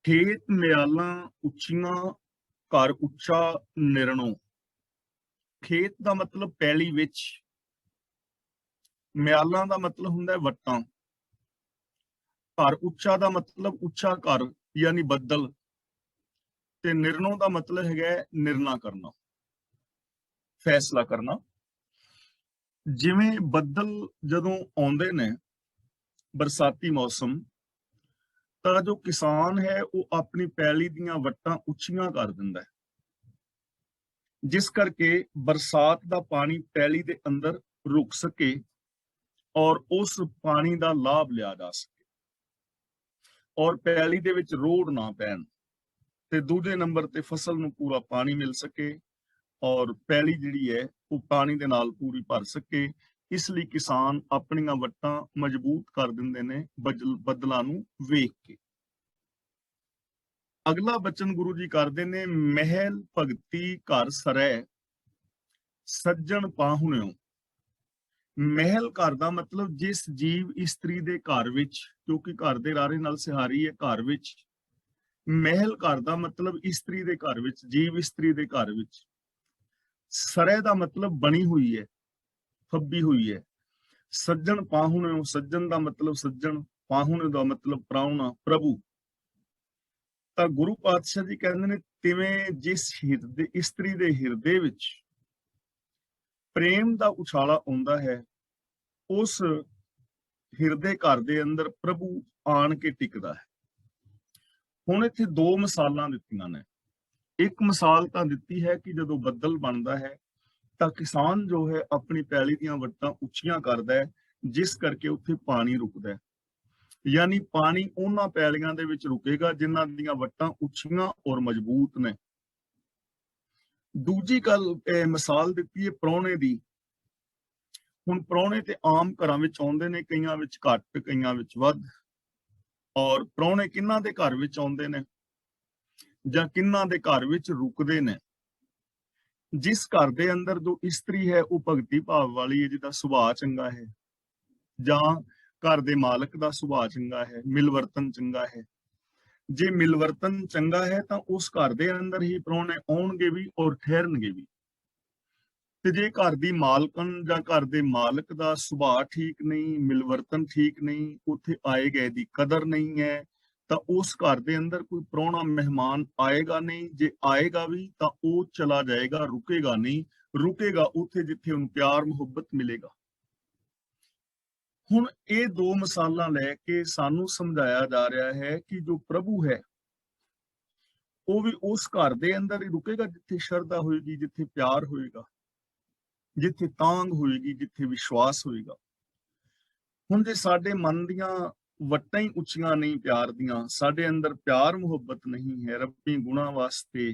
ਖੇਤ ਮਿਆਲਾਂ ਉੱਚੀਆਂ, ਘਰ ਉੱਚਾ ਨਿਰਣੋ। ਖੇਤ ਦਾ ਮਤਲਬ ਪੈਲੀ ਵਿੱਚ, ਮਿਆਲਾਂ ਦਾ ਮਤਲਬ ਹੁੰਦਾ ਹੈ ਵੱਟਾਂ, ਘਰ ਉੱਚਾ ਦਾ ਮਤਲਬ ਉੱਚਾ ਘਰ ਯਾਨੀ ਬੱਦਲ, ਤੇ ਨਿਰਣੋ ਦਾ ਮਤਲਬ ਹੈਗਾ ਨਿਰਣਾ ਕਰਨਾ, ਫੈਸਲਾ ਕਰਨਾ। ਜਿਵੇਂ ਬੱਦਲ ਜਦੋਂ ਆਉਂਦੇ ਨੇ, ਬਰਸਾਤੀ ਮੌਸਮ, ਤਾਂ ਜੋ ਕਿਸਾਨ ਹੈ ਉਹ ਆਪਣੀ ਪੈਲੀ ਦੀਆਂ ਵੱਟਾਂ ਉੱਚੀਆਂ ਕਰ ਦਿੰਦਾ ਹੈ, ਜਿਸ ਕਰਕੇ ਬਰਸਾਤ ਦਾ ਪਾਣੀ ਪੈਲੀ ਦੇ ਅੰਦਰ ਰੁਕ ਸਕੇ ਔਰ ਉਸ ਪਾਣੀ ਦਾ ਲਾਭ ਲਿਆ ਜਾ ਸਕੇ ਔਰ ਪੈਲੀ ਦੇ ਵਿੱਚ ਰੋੜ ਨਾ ਪੈਣ, ਤੇ ਦੂਜੇ ਨੰਬਰ ਤੇ ਫਸਲ ਨੂੰ ਪੂਰਾ ਪਾਣੀ ਮਿਲ ਸਕੇ ਔਰ ਪੈਲੀ ਜਿਹੜੀ ਹੈ ਉਹ ਪਾਣੀ ਦੇ ਨਾਲ ਪੂਰੀ ਭਰ ਸਕੇ। ਇਸ ਲਈ ਕਿਸਾਨ ਆਪਣੀਆਂ ਵੱਟਾਂ ਮਜ਼ਬੂਤ ਕਰ ਦਿੰਦੇ ਨੇ ਬੱਦਲਾਂ ਨੂੰ ਵੇਖ ਕੇ। ਅਗਲਾ ਬਚਨ ਗੁਰੂ ਜੀ ਕਰਦੇ ਨੇ, ਮਹਿਲ ਭਗਤੀ ਘਰ ਸਰੈ, ਸੱਜਣ ਪਾਹੁਣਿਓ। ਮਹਿਲ ਘਰ ਦਾ ਮਤਲਬ ਜਿਸ ਜੀਵ ਇਸਤਰੀ ਦੇ ਘਰ ਵਿੱਚ, ਕਿਉਂਕਿ ਘਰ ਦੇ ਰਾਰੇ ਨਾਲ ਸਿਹਾਰੀ ਹੈ ਘਰ ਵਿੱਚ। ਮਹਿਲ ਘਰ ਦਾ ਮਤਲਬ ਇਸਤਰੀ ਦੇ ਘਰ ਵਿੱਚ, ਜੀਵ ਇਸਤਰੀ ਦੇ ਘਰ ਵਿੱਚ। ਸਰੈ ਦਾ ਮਤਲਬ ਬਣੀ ਹੋਈ ਹੈ, ਫੱਬੀ ਹੋਈ ਹੈ। ਸੱਜਣ ਪਾਹੁਣਿਓ, ਸੱਜਣ ਦਾ ਮਤਲਬ ਸੱਜਣ, ਪਾਹੁਣੇ ਦਾ ਮਤਲਬ ਪ੍ਰਾਹੁਣਾ, ਪ੍ਰਭੂ। ਤਾਂ ਗੁਰੂ ਪਾਤਸ਼ਾਹ ਜੀ ਕਹਿੰਦੇ ਨੇ, ਤਿਵੇਂ ਜਿਸ ਹਿਰਦੇ ਇਸਤਰੀ ਦੇ ਹਿਰਦੇ ਵਿੱਚ ਪ੍ਰੇਮ ਦਾ ਉਛਾਲਾ ਆਉਂਦਾ ਹੈ, ਉਸ ਹਿਰਦੇ ਘਰ ਦੇ ਅੰਦਰ ਪ੍ਰਭੂ ਆਣ ਕੇ ਟਿਕਦਾ ਹੈ। ਹੁਣ ਇੱਥੇ ਦੋ ਮਿਸਾਲਾਂ ਦਿੱਤੀਆਂ ਨੇ। ਇੱਕ ਮਿਸਾਲ ਤਾਂ ਦਿੱਤੀ ਹੈ ਕਿ ਜਦੋਂ ਬੱਦਲ ਬਣਦਾ ਹੈ ਤਾਂ ਕਿਸਾਨ ਜੋ ਹੈ ਆਪਣੀ ਪੈਲੀ ਦੀਆਂ ਵੱਟਾਂ ਉੱਚੀਆਂ ਕਰਦਾ ਹੈ, ਜਿਸ ਕਰਕੇ ਉੱਥੇ ਪਾਣੀ ਰੁਕਦਾ ਹੈ, ਯਾਨੀ ਪਾਣੀ ਉਹਨਾਂ ਪੈਲੀਆਂ ਦੇ ਵਿੱਚ ਰੁਕੇਗਾ ਜਿਨ੍ਹਾਂ ਦੀਆਂ ਵੱਟਾਂ ਉੱਚੀਆਂ ਔਰ ਮਜ਼ਬੂਤ ਨੇ। ਦੂਜੀ ਗੱਲ ਮਿਸਾਲ ਦਿੱਤੀ ਹੈ ਪ੍ਰਾਹੁਣੇ ਦੀ। ਹੁਣ ਪ੍ਰਾਹੁਣੇ ਤੇ ਆਮ ਘਰਾਂ ਵਿੱਚ ਆਉਂਦੇ ਨੇ, ਕਈਆਂ ਵਿੱਚ ਘੱਟ, ਕਈਆਂ ਵਿੱਚ ਵੱਧ। ਔਰ ਪ੍ਰਾਹੁਣੇ ਕਿਹਨਾਂ ਦੇ ਘਰ ਵਿੱਚ ਆਉਂਦੇ ਨੇ ਜਾਂ ਕਿਹਨਾਂ ਦੇ ਘਰ ਵਿੱਚ ਰੁਕਦੇ ਨੇ? ਜਿਸ ਘਰ ਦੇ ਅੰਦਰ ਜੋ ਇਸਤਰੀ ਹੈ ਉਹ ਭਗਤੀ ਭਾਵ ਵਾਲੀ ਹੈ, ਜਿਹਦਾ ਸੁਭਾਅ ਚੰਗਾ ਹੈ, ਜਾਂ ਘਰ ਦੇ ਮਾਲਕ ਦਾ ਸੁਭਾਅ ਚੰਗਾ ਹੈ, ਮਿਲਵਰਤਨ ਚੰਗਾ ਹੈ। ਜੇ ਮਿਲਵਰਤਨ ਚੰਗਾ ਹੈ ਤਾਂ ਉਸ ਘਰ ਦੇ ਅੰਦਰ ਹੀ ਪ੍ਰਾਹੁਣੇ ਆਉਣਗੇ ਵੀ ਔਰ ਠਹਿਰਨਗੇ ਵੀ। ਤੇ ਜੇ ਘਰ ਦੀ ਮਾਲਕਣ ਜਾਂ ਘਰ ਦੇ ਮਾਲਕ ਦਾ ਸੁਭਾਅ ਠੀਕ ਨਹੀਂ, ਮਿਲਵਰਤਨ ਠੀਕ ਨਹੀਂ, ਉੱਥੇ ਆਏ ਗਏ ਦੀ ਕਦਰ ਨਹੀਂ ਹੈ, ਤਾਂ ਉਸ ਘਰ ਦੇ ਅੰਦਰ ਕੋਈ ਪ੍ਰਾਹੁਣਾ ਮਹਿਮਾਨ ਆਏਗਾ ਨਹੀਂ। ਜੇ ਆਏਗਾ ਵੀ ਤਾਂ ਉਹ ਚਲਾ ਜਾਏਗਾ, ਰੁਕੇਗਾ ਨਹੀਂ। ਰੁਕੇਗਾ ਉੱਥੇ ਜਿੱਥੇ ਉਹਨੂੰ ਪਿਆਰ ਮੁਹੱਬਤ ਮਿਲੇਗਾ। ਹੁਣ ਇਹ ਦੋ ਮਿਸਾਲਾਂ ਲੈ ਕੇ ਸਾਨੂੰ ਸਮਝਾਇਆ ਜਾ ਰਿਹਾ ਹੈ ਕਿ ਜੋ ਪ੍ਰਭੂ ਹੈ ਉਹ ਵੀ ਉਸ ਘਰ ਦੇ ਅੰਦਰ ਹੀ ਰੁਕੇਗਾ ਜਿੱਥੇ ਸ਼ਰਧਾ ਹੋਏਗੀ, ਜਿੱਥੇ ਪਿਆਰ ਹੋਏਗਾ, ਜਿੱਥੇ ਤਾਂਘ ਹੋਏਗੀ, ਜਿੱਥੇ ਵਿਸ਼ਵਾਸ ਹੋਏਗਾ। ਹੁਣ ਜੇ ਸਾਡੇ ਮਨ ਦੀਆਂ ਵੱਟਾਂ ਹੀ ਉੱਚੀਆਂ ਨਹੀਂ ਪਿਆਰ ਦੀਆਂ, ਸਾਡੇ ਅੰਦਰ ਪਿਆਰ ਮੁਹੱਬਤ ਨਹੀਂ ਹੈ ਰੱਬੀ ਗੁਣਾਂ ਵਾਸਤੇ,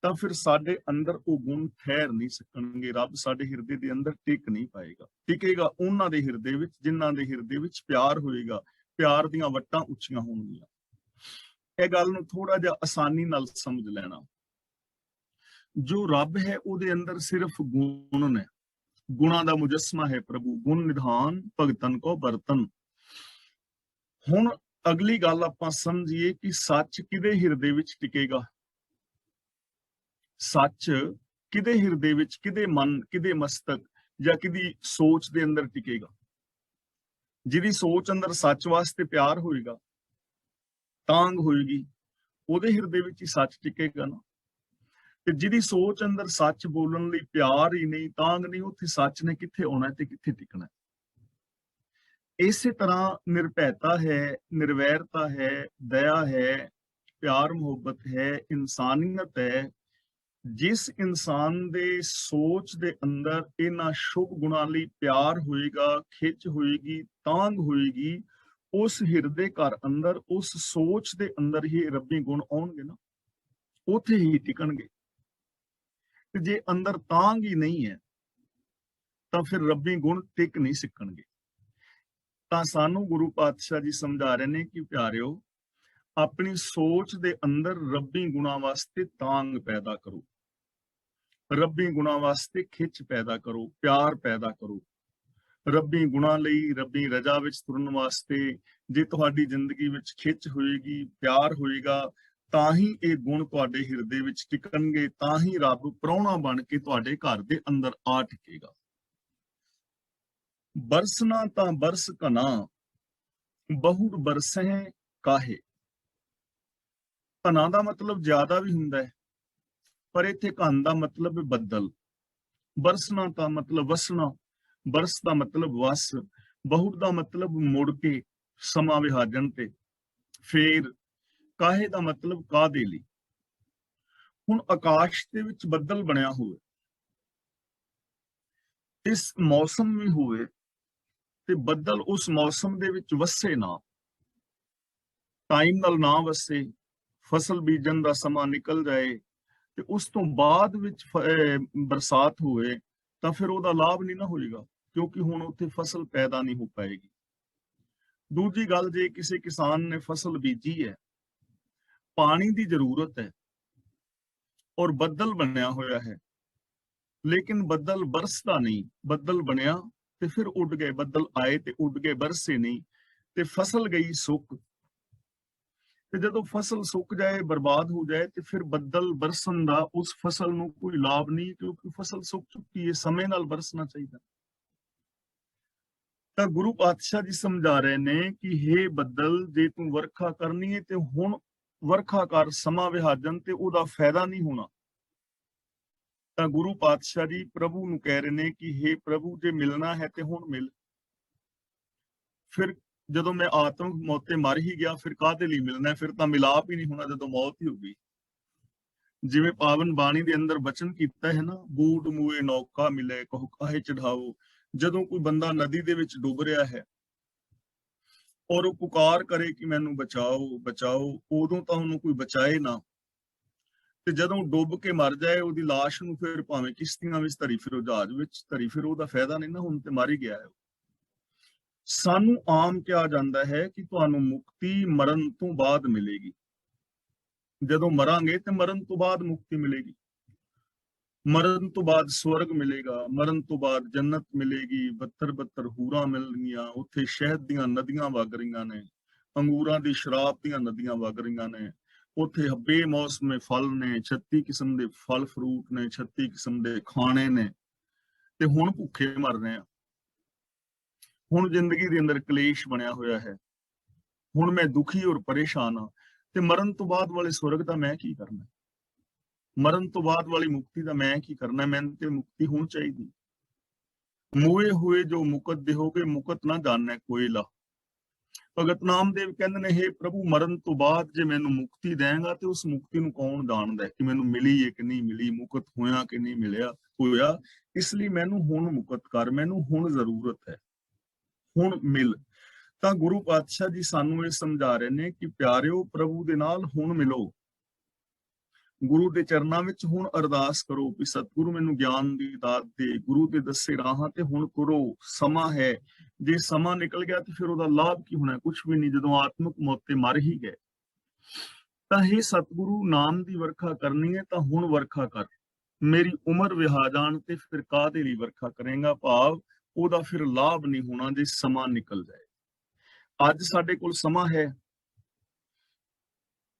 ਤਾਂ ਫਿਰ ਸਾਡੇ ਅੰਦਰ ਉਹ ਗੁਣ ਠਹਿਰ ਨਹੀਂ ਸਕਣਗੇ। ਰੱਬ ਸਾਡੇ ਹਿਰਦੇ ਦੇ ਅੰਦਰ ਟਿਕ ਨਹੀਂ ਪਾਏਗਾ। ਟਿਕੇਗਾ ਉਹਨਾਂ ਦੇ ਹਿਰਦੇ ਵਿੱਚ ਜਿਨ੍ਹਾਂ ਦੇ ਹਿਰਦੇ ਵਿੱਚ ਪਿਆਰ ਹੋਏਗਾ, ਪਿਆਰ ਦੀਆਂ ਵੱਟਾਂ ਉੱਚੀਆਂ ਹੋਣਗੀਆਂ। ਇਹ ਗੱਲ ਨੂੰ ਥੋੜਾ ਜਿਹਾ ਆਸਾਨੀ ਨਾਲ ਸਮਝ ਲੈਣਾ। ਜੋ ਰੱਬ ਹੈ ਉਹਦੇ ਅੰਦਰ ਸਿਰਫ ਗੁਣ ਨੇ, ਗੁਣਾਂ ਦਾ ਮੁਜੱਸਮਾ ਹੈ ਪ੍ਰਭੂ। ਗੁਣ ਨਿਧਾਨ ਭਗਤਨ ਕੋ ਬਰਤਨ। ਹੁਣ ਅਗਲੀ ਗੱਲ ਆਪਾਂ ਸਮਝੀਏ ਕਿ ਸੱਚ ਕਿਹਦੇ ਹਿਰਦੇ ਵਿੱਚ ਟਿਕੇਗਾ? ਸੱਚ ਕਿਹਦੇ ਹਿਰਦੇ ਵਿੱਚ, ਕਿਹਦੇ ਮਨ, ਕਿਹਦੇ ਮਸਤਕ ਜਾਂ ਕਿਹਦੀ ਸੋਚ ਦੇ ਅੰਦਰ ਟਿਕੇਗਾ? ਜਿਹਦੀ ਸੋਚ ਅੰਦਰ ਸੱਚ ਵਾਸਤੇ ਪਿਆਰ ਹੋਏਗਾ, ਤਾਂਘ ਹੋਏਗੀ, ਉਹਦੇ ਹਿਰਦੇ ਵਿੱਚ ਹੀ ਸੱਚ ਟਿਕੇਗਾ ਨਾ। ਤੇ ਜਿਹਦੀ ਸੋਚ ਅੰਦਰ ਸੱਚ ਬੋਲਣ ਲਈ ਪਿਆਰ ਹੀ ਨਹੀਂ, ਤਾਂਘ ਨਹੀਂ, ਉੱਥੇ ਸੱਚ ਨੇ ਕਿੱਥੇ ਆਉਣਾ ਤੇ ਕਿੱਥੇ ਟਿਕਣਾ? ਇਸੇ ਤਰ੍ਹਾਂ ਨਿਰਭੈਤਾ ਹੈ, ਨਿਰਵੈਰਤਾ ਹੈ, ਦਇਆ ਹੈ, ਪਿਆਰ ਮੁਹੱਬਤ ਹੈ, ਇਨਸਾਨੀਅਤ ਹੈ। ਜਿਸ ਇਨਸਾਨ ਦੇ ਸੋਚ ਦੇ ਅੰਦਰ ਇਹਨਾਂ ਸ਼ੁਭ ਗੁਣਾਂ ਲਈ ਪਿਆਰ ਹੋਏਗਾ, ਖਿੱਚ ਹੋਏਗੀ, ਤਾਂਘ ਹੋਏਗੀ, ਉਸ ਹਿਰਦੇ ਘਰ ਅੰਦਰ, ਉਸ ਸੋਚ ਦੇ ਅੰਦਰ ਹੀ ਰੱਬੀ ਗੁਣ ਆਉਣਗੇ ਨਾ, ਉੱਥੇ ਹੀ ਟਿਕਣਗੇ। ਤੇ ਜੇ ਅੰਦਰ ਤਾਂਘ ਹੀ ਨਹੀਂ ਹੈ ਤਾਂ ਫਿਰ ਰੱਬੀ ਗੁਣ ਟਿਕ ਨਹੀਂ ਸਕਣਗੇ। ਤਾਂ ਸਾਨੂੰ ਗੁਰੂ ਪਾਤਸ਼ਾਹ ਜੀ ਸਮਝਾ ਰਹੇ ਨੇ ਕਿ ਪਿਆਰਿਓ, ਆਪਣੀ ਸੋਚ ਦੇ ਅੰਦਰ ਰੱਬੀ ਗੁਣਾਂ ਵਾਸਤੇ ਤਾਂਘ ਪੈਦਾ ਕਰੋ, ਰੱਬੀ ਗੁਣਾਂ ਵਾਸਤੇ ਖਿੱਚ ਪੈਦਾ ਕਰੋ, ਪਿਆਰ ਪੈਦਾ ਕਰੋ। ਰੱਬੀ ਗੁਣਾਂ ਲਈ, ਰੱਬੀ ਰਜ਼ਾ ਵਿੱਚ ਤੁਰਨ ਵਾਸਤੇ ਜੇ ਤੁਹਾਡੀ ਜ਼ਿੰਦਗੀ ਵਿੱਚ ਖਿੱਚ ਹੋਏਗੀ, ਪਿਆਰ ਹੋਏਗਾ, ਤਾਂ ਹੀ ਇਹ ਗੁਣ ਤੁਹਾਡੇ ਹਿਰਦੇ ਵਿੱਚ ਟਿਕਣਗੇ, ਤਾਂ ਹੀ ਰੱਬ ਪ੍ਰਾਹੁਣਾ ਬਣ ਕੇ ਤੁਹਾਡੇ ਘਰ ਦੇ ਅੰਦਰ ਆ ਟਿਕੇਗਾ। ਬਰਸਣਾ ਤਾਂ ਬਰਸ ਘਨਾ, ਬਹੁੜ ਬਰਸਹਿ ਕਾਹੇ। ਘਨਾ ਦਾ ਮਤਲਬ ਜ਼ਿਆਦਾ ਵੀ ਹੁੰਦਾ ਹੈ, ਪਰ ਇੱਥੇ ਘਨ ਦਾ ਮਤਲਬ ਹੈ ਬੱਦਲ। ਬਰਸਣਾ ਤਾਂ ਮਤਲਬ ਵਸਣਾ, ਬਰਸ ਦਾ ਮਤਲਬ ਵਸ, ਬਹੁੜ ਦਾ ਮਤਲਬ ਮੁੜ ਕੇ, ਸਮਾਂ ਵਿਹਾਜਣ ਤੇ, ਫੇਰ ਕਾਹੇ ਦਾ ਮਤਲਬ ਕਾਹਦੇ ਲਈ। ਹੁਣ ਆਕਾਸ਼ ਦੇ ਵਿੱਚ ਬੱਦਲ ਬਣਿਆ ਹੋਵੇ, ਇਸ ਮੌਸਮ ਵੀ ਹੋਵੇ ਤੇ ਬੱਦਲ ਉਸ ਮੌਸਮ ਦੇ ਵਿੱਚ ਵਸੇ ਨਾ, ਟਾਈਮ ਨਾਲ ਨਾ ਵਸੇ, ਫਸਲ ਬੀਜਣ ਦਾ ਸਮਾਂ ਨਿਕਲ ਜਾਏ ਤੇ ਉਸ ਤੋਂ ਬਾਅਦ ਵਿੱਚ ਬਰਸਾਤ ਹੋਵੇ, ਤਾਂ ਫਿਰ ਉਹਦਾ ਲਾਭ ਨਹੀਂ ਨਾ ਹੋਏਗਾ, ਕਿਉਂਕਿ ਹੁਣ ਉੱਥੇ ਫਸਲ ਪੈਦਾ ਨਹੀਂ ਹੋ ਪਾਏਗੀ। ਦੂਜੀ ਗੱਲ, ਜੇ ਕਿਸੇ ਕਿਸਾਨ ਨੇ ਫਸਲ ਬੀਜੀ ਹੈ, ਪਾਣੀ ਦੀ ਜ਼ਰੂਰਤ ਹੈ ਔਰ ਬੱਦਲ ਬਣਿਆ ਹੋਇਆ ਹੈ, ਲੇਕਿਨ ਬੱਦਲ ਬਰਸਦਾ ਨਹੀਂ, ਬੱਦਲ ਬਣਿਆ ਤੇ ਫਿਰ ਉੱਡ ਗਏ, ਬੱਦਲ ਆਏ ਤੇ ਉੱਡ ਗਏ, ਬਰਸੇ ਨਹੀਂ, ਤੇ ਫਸਲ ਗਈ ਸੁੱਕ। ਤੇ ਜਦੋਂ ਫਸਲ ਸੁੱਕ ਜਾਏ, ਬਰਬਾਦ ਹੋ ਜਾਏ, ਤੇ ਫਿਰ ਬੱਦਲ ਬਰਸਣ ਦਾ ਉਸ ਫਸਲ ਨੂੰ ਕੋਈ ਲਾਭ ਨਹੀਂ, ਕਿਉਂਕਿ ਫਸਲ ਸੁੱਕ ਚੁੱਕੀ ਹੈ, ਸਮੇਂ ਨਾਲ ਬਰਸਣਾ ਚਾਹੀਦਾ। ਤਾਂ ਗੁਰੂ ਪਾਤਸ਼ਾਹ ਜੀ ਸਮਝਾ ਰਹੇ ਨੇ ਕਿ ਹੇ ਬੱਦਲ, ਜੇ ਤੂੰ ਵਰਖਾ ਕਰਨੀ ਹੈ ਤੇ ਹੁਣ ਵਰਖਾ ਕਰ, ਸਮਾਂ ਵਿਹਾਜਣ ਤੇ ਉਹਦਾ ਫਾਇਦਾ ਨਹੀਂ ਹੋਣਾ। ਤਾਂ ਗੁਰੂ ਪਾਤਸ਼ਾਹ ਜੀ ਪ੍ਰਭੂ ਨੂੰ ਕਹਿ ਰਹੇ ਨੇ ਕਿ ਹੇ ਪ੍ਰਭੂ, ਜੇ ਮਿਲਣਾ ਹੈ ਤੇ ਹੁਣ ਮਿਲ। ਫਿਰ ਜਦੋਂ ਮੈਂ ਆਤਮਕ ਮੌਤ ਤੇ ਮਰ ਹੀ ਗਿਆ, ਫਿਰ ਕਾਹਦੇ ਲਈ ਮਿਲਣਾ? ਫਿਰ ਤਾਂ ਮਿਲਾਪ ਹੀ ਨਹੀਂ ਹੋਣਾ, ਜਦੋਂ ਮੌਤ ਹੀ ਹੋ ਗਈ। ਜਿਵੇਂ ਪਾਵਨ ਬਾਣੀ ਦੇ ਅੰਦਰ ਬਚਨ ਕੀਤਾ ਹੈ ਨਾ, ਬੂੜ ਮੂਏ ਨੌਕਾ ਮਿਲੇ ਕਹੋ ਕਾਹੇ ਚੜਾਓ। ਜਦੋਂ ਕੋਈ ਬੰਦਾ ਨਦੀ ਦੇ ਵਿੱਚ ਡੁੱਬ ਰਿਹਾ ਹੈ ਔਰ ਉਹ ਪੁਕਾਰ ਕਰੇ ਕਿ ਮੈਨੂੰ ਬਚਾਓ ਬਚਾਓ, ਉਦੋਂ ਤਾਂ ਉਹਨੂੰ ਕੋਈ ਬਚਾਏ ਨਾ, ਤੇ ਜਦੋਂ ਡੁੱਬ ਕੇ ਮਰ ਜਾਏ, ਉਹਦੀ ਲਾਸ਼ ਨੂੰ ਫਿਰ ਭਾਵੇਂ ਕਿਸ਼ਤੀਆਂ ਵਿੱਚ ਧਰੀ ਫਿਰੋ, ਜਹਾਜ਼ ਵਿੱਚ ਧਰੀ ਫਿਰੋ, ਉਹਦਾ ਫਾਇਦਾ ਨਹੀਂ ਨਾ, ਹੁਣ ਤੇ ਮਰ ਹੀ ਗਿਆ ਹੈ। ਸਾਨੂੰ ਆਮ ਕਿਹਾ ਜਾਂਦਾ ਹੈ ਕਿ ਤੁਹਾਨੂੰ ਮੁਕਤੀ ਮਰਨ ਤੋਂ ਬਾਅਦ ਮਿਲੇਗੀ, ਜਦੋਂ ਮਰਾਂਗੇ ਤੇ ਮਰਨ ਤੋਂ ਬਾਅਦ ਮੁਕਤੀ ਮਿਲੇਗੀ, ਮਰਨ ਤੋਂ ਬਾਅਦ ਸਵਰਗ ਮਿਲੇਗਾ, ਮਰਨ ਤੋਂ ਬਾਅਦ ਜੰਨਤ ਮਿਲੇਗੀ, 72 ਹੂਰਾਂ ਮਿਲਣਗੀਆਂ, ਉੱਥੇ ਸ਼ਹਿਦ ਦੀਆਂ ਨਦੀਆਂ ਵਗ ਰਹੀਆਂ ਨੇ, ਅੰਗੂਰਾਂ ਦੀ ਸ਼ਰਾਬ ਦੀਆਂ ਨਦੀਆਂ ਵਗ ਰਹੀਆਂ ਨੇ, ਉੱਥੇ ਬੇਮੌਸਮੇ ਫਲ ਨੇ, 36 ਕਿਸਮ ਦੇ ਫਲ ਫਰੂਟ ਨੇ, 36 ਕਿਸਮ ਦੇ ਖਾਣੇ ਨੇ, ਤੇ ਹੁਣ ਭੁੱਖੇ ਮਰ ਰਹੇ ਆ। ਹੁਣ ਜ਼ਿੰਦਗੀ ਦੇ ਅੰਦਰ ਕਲੇਸ਼ ਬਣਿਆ ਹੋਇਆ ਹੈ, ਹੁਣ ਮੈਂ ਦੁਖੀ ਔਰ ਪਰੇਸ਼ਾਨ ਹਾਂ, ਤੇ ਮਰਨ ਤੋਂ ਬਾਅਦ ਵਾਲੇ ਸਵਰਗ ਦਾ ਮੈਂ ਕੀ ਕਰਨਾ? ਮਰਨ ਤੋਂ ਬਾਅਦ ਵਾਲੀ ਮੁਕਤੀ ਦਾ ਮੈਂ ਕੀ ਕਰਨਾ? ਮੈਨੂੰ ਤੇ ਮੁਕਤੀ ਹੁਣ ਚਾਹੀਦੀ। ਮੂਏ ਹੋਏ ਜੋ ਮੁਕਤ ਦੇਹੋਗੇ, ਮੁਕਤ ਨਾ ਜਾਣੈ ਕੋਈ ਲਾ। ਭਗਤ ਨਾਮਦੇਵ ਕਹਿੰਦੇ ਨੇ, ਹੇ ਪ੍ਰਭੂ, ਮਰਨ ਤੋਂ ਬਾਅਦ ਜੇ ਮੈਨੂੰ ਮੁਕਤੀ ਦੇਂਗਾ ਤੇ ਉਸ ਮੁਕਤੀ ਨੂੰ ਕੌਣ ਜਾਣਦਾ ਕਿ ਮੈਨੂੰ ਮਿਲੀ ਹੈ ਕਿ ਨਹੀਂ ਮਿਲੀ, ਮੁਕਤ ਹੋਇਆ ਕਿ ਨਹੀਂ ਮਿਲਿਆ ਹੋਇਆ। ਇਸ ਲਈ ਮੈਨੂੰ ਹੁਣ ਮੁਕਤ ਕਰ, ਮੈਨੂੰ ਹੁਣ ਜ਼ਰੂਰਤ ਹੈ, ਹੁਣ ਮਿਲ। ਤਾਂ ਗੁਰੂ ਪਾਤਸ਼ਾਹ ਜੀ ਸਾਨੂੰ ਇਹ ਸਮਝਾ ਰਹੇ ਨੇ ਕਿ ਪਿਆਰਿਓ, ਪ੍ਰਭੂ ਦੇ ਨਾਲ ਹੁਣ ਮਿਲੋ, ਗੁਰੂ ਦੇ ਚਰਨਾਂ ਵਿੱਚ ਹੁਣ ਅਰਦਾਸ ਕਰੋ ਕਿ ਸਤਿਗੁਰੂ ਮੈਨੂੰ ਗਿਆਨ ਦੀ ਦਾਤ ਦੇ, ਗੁਰੂ ਦੇ ਦੱਸੇ ਰਾਹਾਂ ਤੇ ਹੁਣ ਕਰੋ, ਸਮਾਂ ਹੈ। ਜੇ ਸਮਾਂ ਨਿਕਲ ਗਿਆ ਤੇ ਫਿਰ ਉਹਦਾ ਲਾਭ ਕੀ ਹੋਣਾ? ਕੁਝ ਵੀ ਨਹੀਂ, ਜਦੋਂ ਆਤਮਿਕ ਮੌਤ ਤੇ ਮਰ ਹੀ ਗਏ। ਤਾਂ ਇਹ ਸਤਿਗੁਰੂ, ਨਾਮ ਦੀ ਵਰਖਾ ਕਰਨੀ ਹੈ ਤਾਂ ਹੁਣ ਵਰਖਾ ਕਰ, ਮੇਰੀ ਉਮਰ ਵਿਹਾ ਜਾਣ ਤੇ ਫਿਰ ਕਾਹਦੇ ਲਈ ਵਰਖਾ ਕਰੇਗਾ? ਭਾਵ ਉਹਦਾ ਫਿਰ ਲਾਭ ਨਹੀਂ ਹੋਣਾ ਜੇ ਸਮਾਂ ਨਿਕਲ ਜਾਏ। ਅੱਜ ਸਾਡੇ ਕੋਲ ਸਮਾਂ ਹੈ,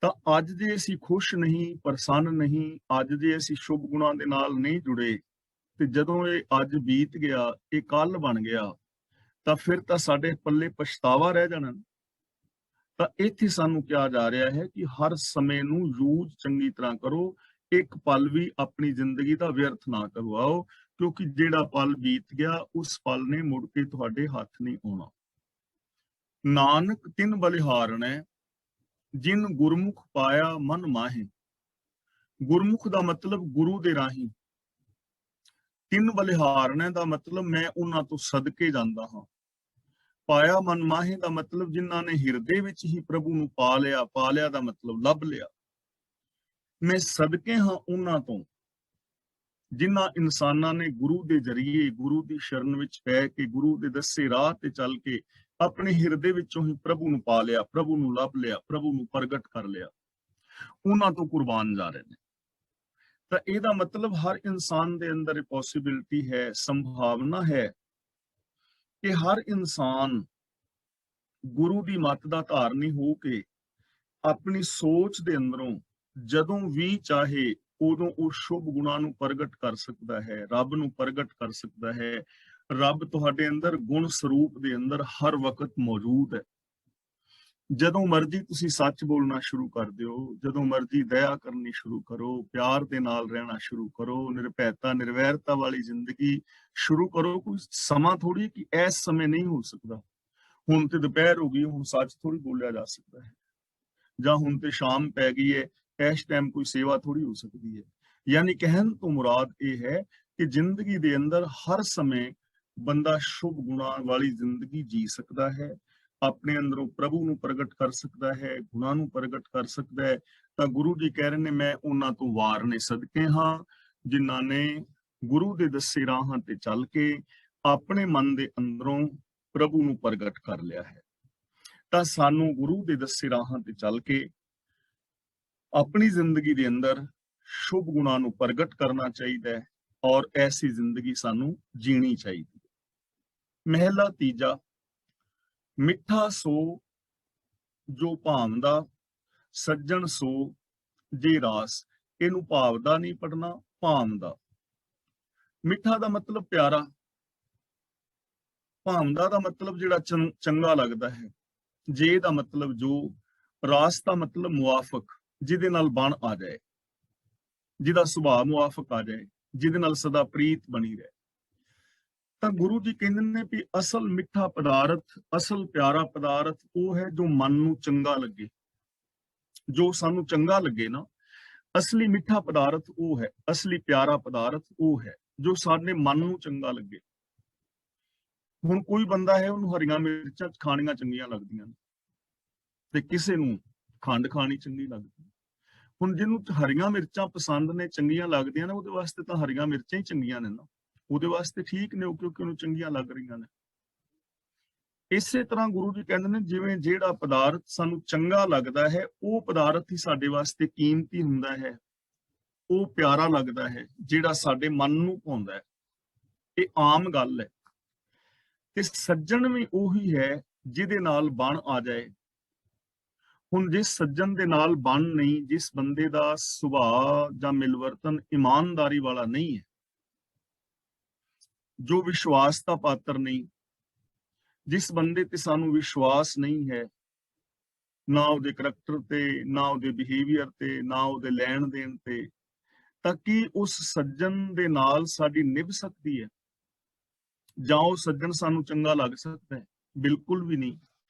ਤਾਂ ਅੱਜ ਜੇ ਅਸੀਂ ਖੁਸ਼ ਨਹੀਂ, ਪ੍ਰਸੰਨ ਨਹੀਂ, ਅੱਜ ਜੇ ਅਸੀਂ ਸ਼ੁਭ ਗੁਣਾਂ ਦੇ ਨਾਲ ਨਹੀਂ ਜੁੜੇ, ਤੇ ਜਦੋਂ ਇਹ ਅੱਜ ਬੀਤ ਗਿਆ, ਇਹ ਕੱਲ ਬਣ ਗਿਆ, ਤਾਂ ਫਿਰ ਤਾਂ ਸਾਡੇ ਪੱਲੇ ਪਛਤਾਵਾ ਰਹਿ ਜਾਣਾ। ਤਾਂ ਇੱਥੇ ਸਾਨੂੰ ਕਿਹਾ ਜਾ ਰਿਹਾ ਹੈ ਕਿ ਹਰ ਸਮੇਂ ਨੂੰ ਯੂਜ਼ ਚੰਗੀ ਤਰ੍ਹਾਂ ਕਰੋ, ਇੱਕ ਪਲ ਵੀ ਆਪਣੀ ਜ਼ਿੰਦਗੀ ਦਾ ਵਿਅਰਥ ਨਾ ਕਰਵਾਓ, ਕਿਉਂਕਿ ਜਿਹੜਾ ਪਲ ਬੀਤ ਗਿਆ, ਉਸ ਪਲ ਨੇ ਮੁੜ ਕੇ ਤੁਹਾਡੇ ਹੱਥ ਨਹੀਂ ਆਉਣਾ। ਨਾਨਕ ਤਿਨ ਬਲਿਹਾਰਣੈ, ਜਿਨ ਗੁਰਮੁਖ ਪਾਇਆ ਮਨ ਮਾਹੇ। ਗੁਰਮੁਖ ਦਾ ਮਤਲਬ ਗੁਰੂ ਦੇ ਰਾਹੀਂ, ਤਿੰਨ ਬਲਿਹਾਰਣੇ ਦਾ ਮਤਲਬ ਮੈਂ ਉਹਨਾਂ ਤੋਂ ਸਦਕੇ ਜਾਂਦਾ ਹਾਂ, ਪਾਇਆ ਮਨ ਮਾਹੇ ਦਾ ਮਤਲਬ ਜਿਨ੍ਹਾਂ ਨੇ ਹਿਰਦੇ ਵਿੱਚ ਹੀ ਪ੍ਰਭੂ ਨੂੰ ਪਾ ਲਿਆ, ਪਾ ਲਿਆ ਦਾ ਮਤਲਬ ਲੱਭ ਲਿਆ। ਮੈਂ ਸਦਕੇ ਹਾਂ ਉਹਨਾਂ ਤੋਂ ਜਿਨ੍ਹਾਂ ਇਨਸਾਨਾਂ ਨੇ ਗੁਰੂ ਦੇ ਜ਼ਰੀਏ, ਗੁਰੂ ਦੀ ਸ਼ਰਨ ਵਿੱਚ ਪੈ ਕੇ, ਗੁਰੂ ਦੇ ਦੱਸੇ ਰਾਹ ਤੇ ਚੱਲ ਕੇ ਆਪਣੇ ਹਿਰਦੇ ਵਿੱਚੋਂ ਹੀ ਪ੍ਰਭੂ ਨੂੰ ਪਾ ਲਿਆ, ਪ੍ਰਭੂ ਨੂੰ ਲੱਭ ਲਿਆ, ਪ੍ਰਭੂ ਨੂੰ ਪ੍ਰਗਟ ਕਰ ਲਿਆ। ਉਹਨਾਂ ਤੋਂ ਕੁਰਬਾਨ ਜਾ ਰਹੇ ਨੇ। ਤਾਂ ਇਹਦਾ ਮਤਲਬ ਹਰ ਇਨਸਾਨ ਦੇ ਅੰਦਰ ਇਹ ਪੋਸਿਬਿਲਿਟੀ ਹੈ, ਸੰਭਾਵਨਾ ਹੈ ਕਿ ਹਰ ਇਨਸਾਨ ਗੁਰੂ ਦੀ ਮੱਤ ਦਾ ਧਾਰਨੀ ਹੋ ਕੇ ਆਪਣੀ ਸੋਚ ਦੇ ਅੰਦਰੋਂ ਜਦੋਂ ਵੀ ਚਾਹੇ ਉਦੋਂ ਉਹ ਸ਼ੁਭ ਗੁਣਾਂ ਨੂੰ ਪ੍ਰਗਟ ਕਰ ਸਕਦਾ ਹੈ, ਰੱਬ ਨੂੰ ਪ੍ਰਗਟ ਕਰ ਸਕਦਾ ਹੈ। ਰੱਬ ਤੁਹਾਡੇ ਅੰਦਰ ਗੁਣ ਸਰੂਪ ਦੇ ਅੰਦਰ ਹਰ ਵਕਤ ਮੌਜੂਦ ਹੈ। ਜਦੋਂ ਮਰਜ਼ੀ ਤੁਸੀਂ ਸੱਚ ਬੋਲਣਾ ਸ਼ੁਰੂ ਕਰ ਦਿਓ, ਜਦੋਂ ਮਰਜ਼ੀ ਦਇਆ ਕਰਨੀ ਸ਼ੁਰੂ ਕਰੋ, ਪਿਆਰ ਦੇ ਨਾਲ ਰਹਿਣਾ ਸ਼ੁਰੂ ਕਰੋ, ਨਿਰਭੈਤਾ ਨਿਰਵੈਰਤਾ ਵਾਲੀ ਜ਼ਿੰਦਗੀ ਸ਼ੁਰੂ ਕਰੋ। ਕੋਈ ਸਮਾਂ ਥੋੜੀ ਕਿ ਇਸ ਸਮੇਂ ਨਹੀਂ ਹੋ ਸਕਦਾ, ਹੁਣ ਤੇ ਦੁਪਹਿਰ ਹੋ ਗਈ, ਹੁਣ ਸੱਚ ਥੋੜੀ ਬੋਲਿਆ ਜਾ ਸਕਦਾ ਹੈ, ਜਾਂ ਹੁਣ ਤੇ ਸ਼ਾਮ ਪੈ ਗਈ ਹੈ, ਇਸ ਟਾਈਮ ਕੋਈ ਸੇਵਾ ਥੋੜੀ ਹੋ ਸਕਦੀ ਹੈ। ਯਾਨੀ ਕਹਿਣ ਤੋਂ ਮੁਰਾਦ ਇਹ ਹੈ ਕਿ ਜ਼ਿੰਦਗੀ ਦੇ ਅੰਦਰ ਹਰ ਸਮੇਂ ਬੰਦਾ ਸ਼ੁਭ ਗੁਣਾਂ ਵਾਲੀ ਜ਼ਿੰਦਗੀ ਜੀ ਸਕਦਾ ਹੈ, ਆਪਣੇ ਅੰਦਰੋਂ ਪ੍ਰਭੂ ਨੂੰ ਪ੍ਰਗਟ ਕਰ ਸਕਦਾ ਹੈ, ਗੁਣਾਂ ਨੂੰ ਪ੍ਰਗਟ ਕਰ ਸਕਦਾ ਹੈ। ਤਾਂ ਗੁਰੂ ਜੀ ਕਹਿ ਰਹੇ ਨੇ, ਮੈਂ ਉਹਨਾਂ ਤੋਂ ਵਾਰਨੇ ਸਦਕੇ ਹਾਂ ਜਿਨ੍ਹਾਂ ਨੇ ਗੁਰੂ ਦੇ ਦੱਸੇ ਰਾਹਾਂ ਤੇ ਚੱਲ ਕੇ ਆਪਣੇ ਮਨ ਦੇ ਅੰਦਰੋਂ ਪ੍ਰਭੂ ਨੂੰ ਪ੍ਰਗਟ ਕਰ ਲਿਆ ਹੈ। ਤਾਂ ਸਾਨੂੰ ਗੁਰੂ ਦੇ ਦੱਸੇ ਰਾਹਾਂ ਤੇ ਚੱਲ ਕੇ ਆਪਣੀ ਜ਼ਿੰਦਗੀ ਦੇ ਅੰਦਰ ਸ਼ੁਭ ਗੁਣਾਂ ਨੂੰ ਪ੍ਰਗਟ ਕਰਨਾ ਚਾਹੀਦਾ ਹੈ, ਔਰ ਐਸੀ ਜ਼ਿੰਦਗੀ ਸਾਨੂੰ ਜੀਣੀ ਚਾਹੀਦੀ ਹੈ। ਮਹਿਲਾ ਤੀਜਾ, ਮਿੱਠਾ ਸੋ ਜੋ ਭਾਵਦਾ, ਸੱਜਣ ਸੋ ਜੇ ਰਾਸ। ਇਹਨੂੰ ਭਾਵਦਾ ਨਹੀਂ ਪੜਨਾ, ਭਾਵਦਾ। ਮਿੱਠਾ ਦਾ ਮਤਲਬ ਪਿਆਰਾ, ਭਾਵਦਾ ਦਾ ਮਤਲਬ ਜਿਹੜਾ ਚੰਗਾ ਲੱਗਦਾ ਹੈ, ਜੇ ਦਾ ਮਤਲਬ ਜੋ, ਰਾਸ ਦਾ ਮਤਲਬ ਮੁਆਫਕ, ਜਿਹਦੇ ਨਾਲ ਬਣ ਆ ਜਾਏ, ਜਿਹਦਾ ਸੁਭਾਅ ਮੁਆਫਕ ਆ ਜਾਏ, ਜਿਹਦੇ ਨਾਲ ਸਦਾ ਪ੍ਰੀਤ ਬਣੀ ਰਹੇ। ਤਾਂ ਗੁਰੂ ਜੀ ਕਹਿੰਦੇ ਨੇ ਵੀ ਅਸਲ ਮਿੱਠਾ ਪਦਾਰਥ, ਅਸਲ ਪਿਆਰਾ ਪਦਾਰਥ ਉਹ ਹੈ ਜੋ ਮਨ ਨੂੰ ਚੰਗਾ ਲੱਗੇ, ਜੋ ਸਾਨੂੰ ਚੰਗਾ ਲੱਗੇ ਨਾ। ਅਸਲੀ ਮਿੱਠਾ ਪਦਾਰਥ ਉਹ ਹੈ, ਅਸਲੀ ਪਿਆਰਾ ਪਦਾਰਥ ਉਹ ਹੈ ਜੋ ਸਾਡੇ ਮਨ ਨੂੰ ਚੰਗਾ ਲੱਗੇ। ਹੁਣ ਕੋਈ ਬੰਦਾ ਹੈ, ਉਹਨੂੰ ਹਰੀਆਂ ਮਿਰਚਾਂ ਖਾਣੀਆਂ ਚੰਗੀਆਂ ਲੱਗਦੀਆਂ ਨੇ, ਤੇ ਕਿਸੇ ਨੂੰ ਖੰਡ ਖਾਣੀ ਚੰਗੀ ਲੱਗਦੀ। ਹੁਣ ਜਿਹਨੂੰ ਹਰੀਆਂ ਮਿਰਚਾਂ ਪਸੰਦ ਨੇ, ਚੰਗੀਆਂ ਲੱਗਦੀਆਂ ਨੇ, ਉਹਦੇ ਵਾਸਤੇ ਤਾਂ ਹਰੀਆਂ ਮਿਰਚਾਂ ਹੀ ਚੰਗੀਆਂ ਨੇ ਨਾ, ਉਹਦੇ ਵਾਸਤੇ ਠੀਕ ਨੇ ਉਹ, ਕਿਉਂਕਿ ਉਹਨੂੰ ਚੰਗੀਆਂ ਲੱਗ ਰਹੀਆਂ ਨੇ। ਇਸੇ ਤਰ੍ਹਾਂ ਗੁਰੂ ਜੀ ਕਹਿੰਦੇ ਨੇ, ਜਿਵੇਂ ਜਿਹੜਾ ਪਦਾਰਥ ਸਾਨੂੰ ਚੰਗਾ ਲੱਗਦਾ ਹੈ, ਉਹ ਪਦਾਰਥ ਹੀ ਸਾਡੇ ਵਾਸਤੇ ਕੀਮਤੀ ਹੁੰਦਾ ਹੈ, ਉਹ ਪਿਆਰਾ ਲੱਗਦਾ ਹੈ, ਜਿਹੜਾ ਸਾਡੇ ਮਨ ਨੂੰ ਭਾਉਂਦਾ ਹੈ। ਇਹ ਆਮ ਗੱਲ ਹੈ। ਤੇ ਸੱਜਣ ਵੀ ਉਹੀ ਹੈ ਜਿਹਦੇ ਨਾਲ ਬਣ ਆ ਜਾਏ। ਹੁਣ ਜਿਸ ਸੱਜਣ ਦੇ ਨਾਲ ਬਣ ਨਹੀਂ, ਜਿਸ ਬੰਦੇ ਦਾ ਸੁਭਾਅ ਜਾਂ ਮਿਲਵਰਤਨ ਇਮਾਨਦਾਰੀ ਵਾਲਾ ਨਹੀਂ ਹੈ, ਜੋ ਵਿਸ਼ਵਾਸ ਦਾ ਪਾਤਰ ਨਹੀਂ, ਜਿਸ ਬੰਦੇ ਤੇ ਸਾਨੂੰ ਵਿਸ਼ਵਾਸ ਨਹੀਂ ਹੈ, ਨਾ ਉਹਦੇ ਕਰੈਕਟਰ ਤੇ, ਨਾ ਉਹਦੇ ਬਿਹੇਵੀਅਰ ਤੇ, ਨਾ ਉਹਦੇ ਲੈਣ ਦੇਣ ਤੇ, ਤਾਂ ਕੀ ਉਸ ਸੱਜਣ ਦੇ ਨਾਲ ਸਾਡੀ ਨਿਭ ਸਕਦੀ ਹੈ, ਜਾਂ ਉਹ ਸੱਜਣ ਸਾਨੂੰ ਚੰਗਾ ਲੱਗ ਸਕਦਾ ਹੈ? ਬਿਲਕੁਲ ਵੀ ਨਹੀਂ।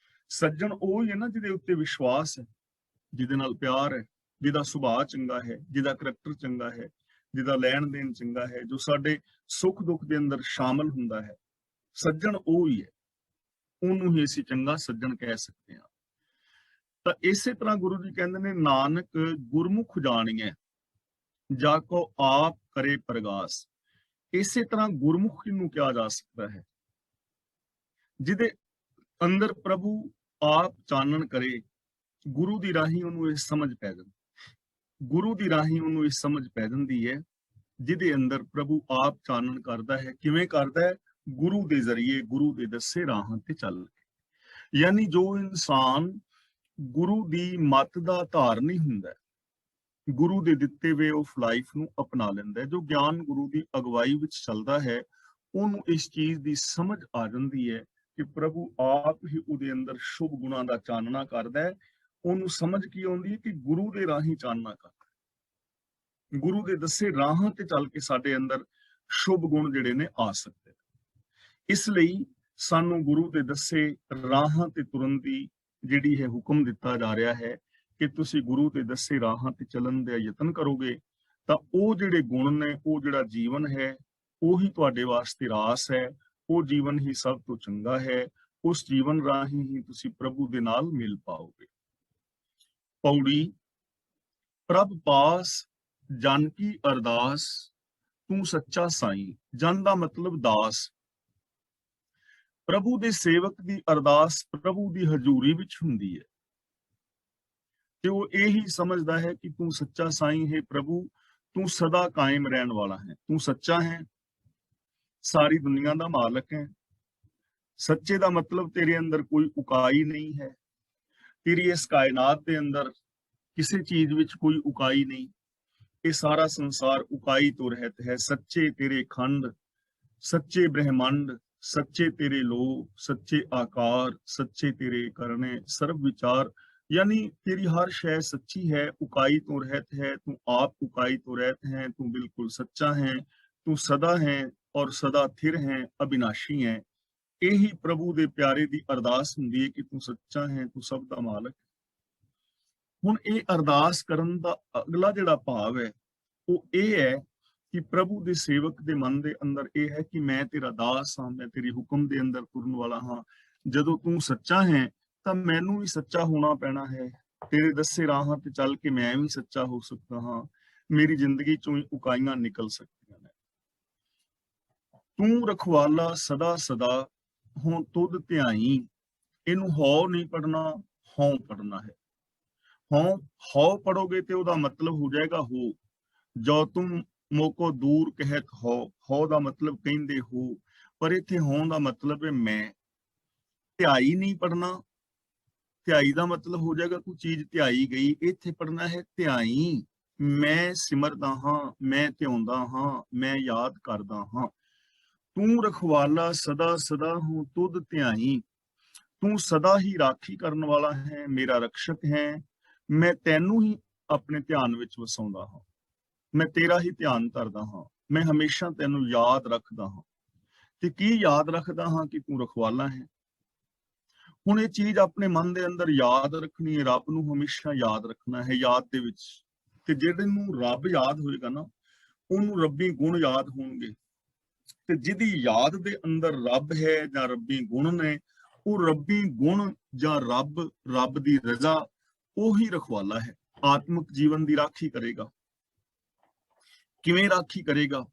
ਸੱਜਣ ਉਹ ਹੀ ਹੈ ਨਾ ਜਿਹਦੇ ਉੱਤੇ ਵਿਸ਼ਵਾਸ ਹੈ, ਜਿਹਦੇ ਨਾਲ ਪਿਆਰ ਹੈ, ਜਿਹਦਾ ਸੁਭਾਅ ਚੰਗਾ ਹੈ, ਜਿਹਦਾ ਕਰੈਕਟਰ ਚੰਗਾ ਹੈ, ਜਿਹਦਾ ਲੈਣ ਦੇਣ ਚੰਗਾ ਹੈ, ਜੋ ਸਾਡੇ ਸੁੱਖ ਦੁੱਖ ਦੇ ਅੰਦਰ ਸ਼ਾਮਲ ਹੁੰਦਾ ਹੈ। ਸੱਜਣ ਉਹ ਹੀ ਹੈ, ਉਹਨੂੰ ਹੀ ਅਸੀਂ ਚੰਗਾ ਸੱਜਣ ਕਹਿ ਸਕਦੇ ਹਾਂ। ਤਾਂ ਇਸੇ ਤਰ੍ਹਾਂ ਗੁਰੂ ਜੀ ਕਹਿੰਦੇ ਨੇ, ਨਾਨਕ ਗੁਰਮੁਖ ਜਾਣੀਐ ਜਾ ਕੋ ਆਪ ਕਰੇ ਪ੍ਰਗਾਸ। ਇਸੇ ਤਰ੍ਹਾਂ ਗੁਰਮੁਖ ਨੂੰ ਕਿਹਾ ਜਾ ਸਕਦਾ ਹੈ, ਜਿਹਦੇ ਅੰਦਰ ਪ੍ਰਭੂ ਆਪ ਚਾਨਣ ਕਰੇ। ਗੁਰੂ ਦੀ ਰਾਹੀਂ ਉਹਨੂੰ ਇਹ ਸਮਝ ਪੈ ਜਾਂਦੀ, ਗੁਰੂ ਦੀ ਰਾਹੀਂ ਉਹਨੂੰ ਇਹ ਸਮਝ ਪੈ ਜਾਂਦੀ ਹੈ, ਜਿਹਦੇ ਅੰਦਰ ਪ੍ਰਭੂ ਆਪ ਚਾਨਣ ਕਰਦਾ ਹੈ। ਕਿਵੇਂ ਕਰਦਾ ਹੈ? ਗੁਰੂ ਦੇ ਜ਼ਰੀਏ, ਗੁਰੂ ਦੇ ਦੱਸੇ ਰਾਹਾਂ ਤੇ ਚੱਲ ਕੇ। ਯਾਨੀ ਜੋ ਇਨਸਾਨ ਗੁਰੂ ਦੀ ਮੱਤ ਦਾ ਧਾਰਨੀ ਹੁੰਦਾ, ਗੁਰੂ ਦੇ ਦਿੱਤੇ ਵੇ ਆਫ ਲਾਈਫ ਨੂੰ ਅਪਣਾ ਲੈਂਦਾ, ਜੋ ਗਿਆਨ ਗੁਰੂ ਦੀ ਅਗਵਾਈ ਵਿੱਚ ਚੱਲਦਾ ਹੈ, ਉਹਨੂੰ ਇਸ ਚੀਜ਼ ਦੀ ਸਮਝ ਆ ਜਾਂਦੀ ਹੈ ਕਿ ਪ੍ਰਭੂ ਆਪ ਹੀ ਉਹਦੇ ਅੰਦਰ ਸ਼ੁਭ ਗੁਣਾਂ ਦਾ ਚਾਨਣਾ ਕਰਦਾ ਹੈ। ਉਹਨੂੰ ਸਮਝ ਕੀ ਆਉਂਦੀ ਹੈ ਕਿ ਗੁਰੂ ਦੇ ਰਾਹੀਂ ਚਾਨਣਾ ਕਰਦਾ, ਗੁਰੂ ਦੇ ਦੱਸੇ ਰਾਹਾਂ ਤੇ ਚੱਲ ਕੇ ਸਾਡੇ ਅੰਦਰ ਸ਼ੁਭ ਗੁਣ ਜਿਹੜੇ ਨੇ ਆ ਸਕਦੇ। ਇਸ ਲਈ ਸਾਨੂੰ ਗੁਰੂ ਦੇ ਦੱਸੇ ਰਾਹਾਂ ਤੇ ਤੁਰਨ ਦੀ ਜਿਹੜੀ ਹੈ ਹੁਕਮ ਦਿੱਤਾ ਜਾ ਰਿਹਾ ਹੈ ਕਿ ਤੁਸੀਂ ਗੁਰੂ ਦੇ ਦੱਸੇ ਰਾਹਾਂ ਤੇ ਚੱਲਣ ਦਾ ਯਤਨ ਕਰੋਗੇ ਤਾਂ ਉਹ ਜਿਹੜੇ ਗੁਣ ਨੇ, ਉਹ ਜਿਹੜਾ ਜੀਵਨ ਹੈ, ਉਹੀ ਤੁਹਾਡੇ ਵਾਸਤੇ ਰਾਸ ਹੈ, ਉਹ ਜੀਵਨ ਹੀ ਸਭ ਤੋਂ ਚੰਗਾ ਹੈ। ਉਸ ਜੀਵਨ ਰਾਹੀਂ ਹੀ ਤੁਸੀਂ ਪ੍ਰਭੂ ਦੇ ਨਾਲ ਮਿਲ ਪਾਓਗੇ। ਪੌੜੀ, ਪ੍ਰਭ ਪਾਸ ਜਨ ਕੀ ਅਰਦਾਸ, ਤੂੰ ਸੱਚਾ ਸਾਈਂ। ਜਨ ਦਾ ਮਤਲਬ ਦਾਸ। ਪ੍ਰਭੂ ਦੇ ਸੇਵਕ ਦੀ ਅਰਦਾਸ ਪ੍ਰਭੂ ਦੀ ਹਜ਼ੂਰੀ ਵਿੱਚ ਹੁੰਦੀ ਹੈ, ਤੇ ਉਹ ਇਹੀ ਸਮਝਦਾ ਹੈ ਕਿ ਤੂੰ ਸੱਚਾ ਸਾਈਂ ਹੈ ਪ੍ਰਭੂ, ਤੂੰ ਸਦਾ ਕਾਇਮ ਰਹਿਣ ਵਾਲਾ ਹੈ, ਤੂੰ ਸੱਚਾ ਹੈ, ਸਾਰੀ ਦੁਨੀਆ ਦਾ ਮਾਲਕ ਹੈ। ਸੱਚੇ ਦਾ ਮਤਲਬ ਤੇਰੇ ਅੰਦਰ ਕੋਈ ਉਕਾਈ ਨਹੀਂ ਹੈ, ਤੇਰੀ ਇਸ ਕਾਇਨਾਤ ਦੇ ਅੰਦਰ ਕਿਸੇ ਚੀਜ਼ ਵਿੱਚ ਕੋਈ ਉਕਾਈ ਨਹੀਂ। ਇਹ ਸਾਰਾ ਸੰਸਾਰ ਉਕਾਈ ਤੋਂ ਰਹਿਤ ਹੈ। ਸੱਚੇ ਤੇਰੇ ਖੰਡ, ਸੱਚੇ ਬ੍ਰਹਿਮੰਡ, ਸੱਚੇ ਤੇਰੇ ਲੋਕ, ਸੱਚੇ ਆਕਾਰ, ਸੱਚੇ ਤੇਰੇ ਕਰਨੇ, ਸਰਬ ਵਿਚਾਰ। यानी तेरी हर शय सच्ची है, उकाई तो रहत है, तू आप उकाई तो रहत है, तू बिल्कुल सच्चा है, तू सदा है और सदा थिर है, अविनाशी है। यही प्रभु दे प्यारे दी अरदास हुंदी है कि तू सच्चा है, तू सब दा मालक। हुण ये अरदास करन दा अगला जिहड़ा भाव है वो ये है कि प्रभु दे सेवक दे मन दे अंदर ये है कि मैं तेरा दास हाँ, मैं तेरे हुक्म दे अंदर तुरन वाला हाँ। जदों तू सच्चा है ਤਾਂ ਮੈਨੂੰ ਵੀ ਸੱਚਾ ਹੋਣਾ ਪੈਣਾ ਹੈ। ਤੇਰੇ ਦੱਸੇ ਰਾਹਾਂ ਤੇ ਚੱਲ ਕੇ ਮੈਂ ਵੀ ਸੱਚਾ ਹੋ ਸਕਦਾ ਹਾਂ। ਮੇਰੀ ਜ਼ਿੰਦਗੀ ਚੋਂ ਹੀ ਉਕਾਈਆਂ ਨਿਕਲ ਸਕਦੀਆਂ ਨੇ। ਤੂੰ ਰਖਵਾਲਾ ਸਦਾ ਸਦਾ ਹੋਂ ਤੁਧ ਧਿਆਈ। ਇਹਨੂੰ ਹਉ ਨਹੀਂ ਪੜਨਾ, ਹਉ ਪੜਨਾ ਹੈ। ਹਉ ਪੜੋਗੇ ਤੇ ਉਹਦਾ ਮਤਲਬ ਹੋ ਜਾਏਗਾ ਹੋ। ਜੋ ਤੁਮ ਮੋਕੋ ਦੂਰ ਕਹਿਤ ਹਉ ਦਾ ਮਤਲਬ ਕਹਿੰਦੇ ਹੋ, ਪਰ ਇੱਥੇ ਹਉ ਦਾ ਮਤਲਬ ਹੈ ਮੈਂ। ਧਿਆਈ ਨਹੀਂ ਪੜਨਾ, ਧਿਆਈ ਦਾ ਮਤਲਬ ਹੋ ਜਾਏਗਾ ਕੋਈ ਚੀਜ਼ ਧਿਆਈ ਗਈ। ਇੱਥੇ ਪੜਨਾ ਹੈ ਧਿਆਈ, ਮੈਂ ਸਿਮਰਦਾ ਹਾਂ, ਮੈਂ ਧਿਆਉਂਦਾ ਹਾਂ, ਮੈਂ ਯਾਦ ਕਰਦਾ ਹਾਂ। ਤੂੰ ਰਖਵਾਲਾ ਸਦਾ ਸਦਾ ਹੂੰ ਤੁਧ ਧਿਆਈ। ਤੂੰ ਸਦਾ ਹੀ ਰਾਖੀ ਕਰਨ ਵਾਲਾ ਹੈ, ਮੇਰਾ ਰਕਸ਼ਕ ਹੈ। ਮੈਂ ਤੈਨੂੰ ਹੀ ਆਪਣੇ ਧਿਆਨ ਵਿੱਚ ਵਸਾਉਂਦਾ ਹਾਂ, ਮੈਂ ਤੇਰਾ ਹੀ ਧਿਆਨ ਧਰਦਾ ਹਾਂ, ਮੈਂ ਹਮੇਸ਼ਾ ਤੈਨੂੰ ਯਾਦ ਰੱਖਦਾ ਹਾਂ। ਤੇ ਕੀ ਯਾਦ ਰੱਖਦਾ ਹਾਂ ਕਿ ਤੂੰ ਰਖਵਾਲਾ ਹੈ। ਹੁਣ ਇਹ ਚੀਜ਼ ਆਪਣੇ ਮਨ ਦੇ ਅੰਦਰ ਯਾਦ ਰੱਖਣੀ ਹੈ। ਰੱਬ ਨੂੰ ਹਮੇਸ਼ਾ ਯਾਦ ਰੱਖਣਾ ਹੈ, ਯਾਦ ਦੇ ਵਿੱਚ। ਤੇ ਜਿਹੜੇ ਨੂੰ ਰੱਬ ਯਾਦ ਹੋਏਗਾ ਨਾ, ਉਹਨੂੰ ਰੱਬੀ ਗੁਣ ਯਾਦ ਹੋਣਗੇ। ਤੇ ਜਿਹਦੀ ਯਾਦ ਦੇ ਅੰਦਰ ਰੱਬ ਹੈ ਜਾਂ ਰੱਬੀ ਗੁਣ ਨੇ, ਉਹ ਰੱਬੀ ਗੁਣ ਜਾਂ ਰੱਬ ਦੀ ਰਜ਼ਾ, ਉਹੀ ਰਖਵਾਲਾ ਹੈ। ਆਤਮਿਕ ਜੀਵਨ ਦੀ ਰਾਖੀ ਕਰੇਗਾ। ਕਿਵੇਂ ਰਾਖੀ ਕਰੇਗਾ?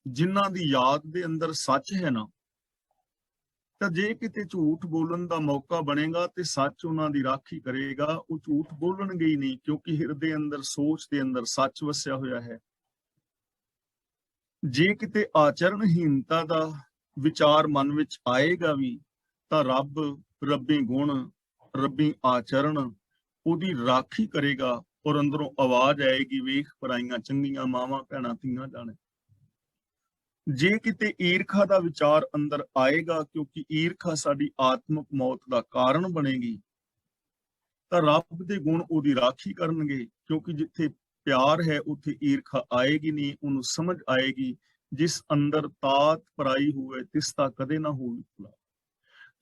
ਜਿਨ੍ਹਾਂ ਦੀ ਯਾਦ ਦੇ ਅੰਦਰ ਸੱਚ ਹੈ ਨਾ, ਤਾਂ ਜੇ ਕਿਤੇ ਝੂਠ ਬੋਲਣ ਦਾ ਮੌਕਾ ਬਣੇਗਾ ਤੇ ਸੱਚ ਉਹਨਾਂ ਦੀ ਰਾਖੀ ਕਰੇਗਾ। ਉਹ ਝੂਠ ਬੋਲਣਗੇ ਹੀ ਨਹੀਂ, ਕਿਉਂਕਿ ਹਿਰਦੇ ਅੰਦਰ, ਸੋਚ ਦੇ ਅੰਦਰ ਸੱਚ ਵਸਿਆ ਹੋਇਆ ਹੈ। ਜੇ ਕਿਤੇ ਆਚਰਣਹੀਨਤਾ ਦਾ ਵਿਚਾਰ ਮਨ ਵਿੱਚ ਆਏਗਾ ਵੀ, ਤਾਂ ਰੱਬੀ ਗੁਣ, ਰੱਬੀ ਆਚਰਣ ਉਹਦੀ ਰਾਖੀ ਕਰੇਗਾ। ਔਰ ਅੰਦਰੋਂ ਆਵਾਜ਼ ਆਏਗੀ, ਵੇਖ ਪਰਾਈਆਂ ਚੰਗੀਆਂ ਮਾਵਾਂ ਭੈਣਾਂ ਧੀਆਂ ਜਾਣੇ। ਜੇ ਕਿਤੇ ਈਰਖਾ ਦਾ ਵਿਚਾਰ ਅੰਦਰ ਆਏਗਾ, ਕਿਉਂਕਿ ਈਰਖਾ ਸਾਡੀ ਆਤਮਿਕ ਮੌਤ ਦਾ ਕਾਰਨ ਬਣੇਗੀ, ਤਾਂ ਰੱਬ ਦੇ ਗੁਣ ਉਹਦੀ ਰਾਖੀ ਕਰਨਗੇ। ਕਿਉਂਕਿ ਜਿੱਥੇ ਪਿਆਰ ਹੈ ਉੱਥੇ ਈਰਖਾ ਆਏਗੀ ਨਹੀਂ, ਉਹਨੂੰ ਸਮਝ ਆਏਗੀ ਜਿਸ ਅੰਦਰ ਤਾਤ ਪਰਾਈ ਹੋਵੇ ਤਿਸ ਦਾ ਕਦੇ ਨਾ ਹੋਵੇ ਭੁਲਾ।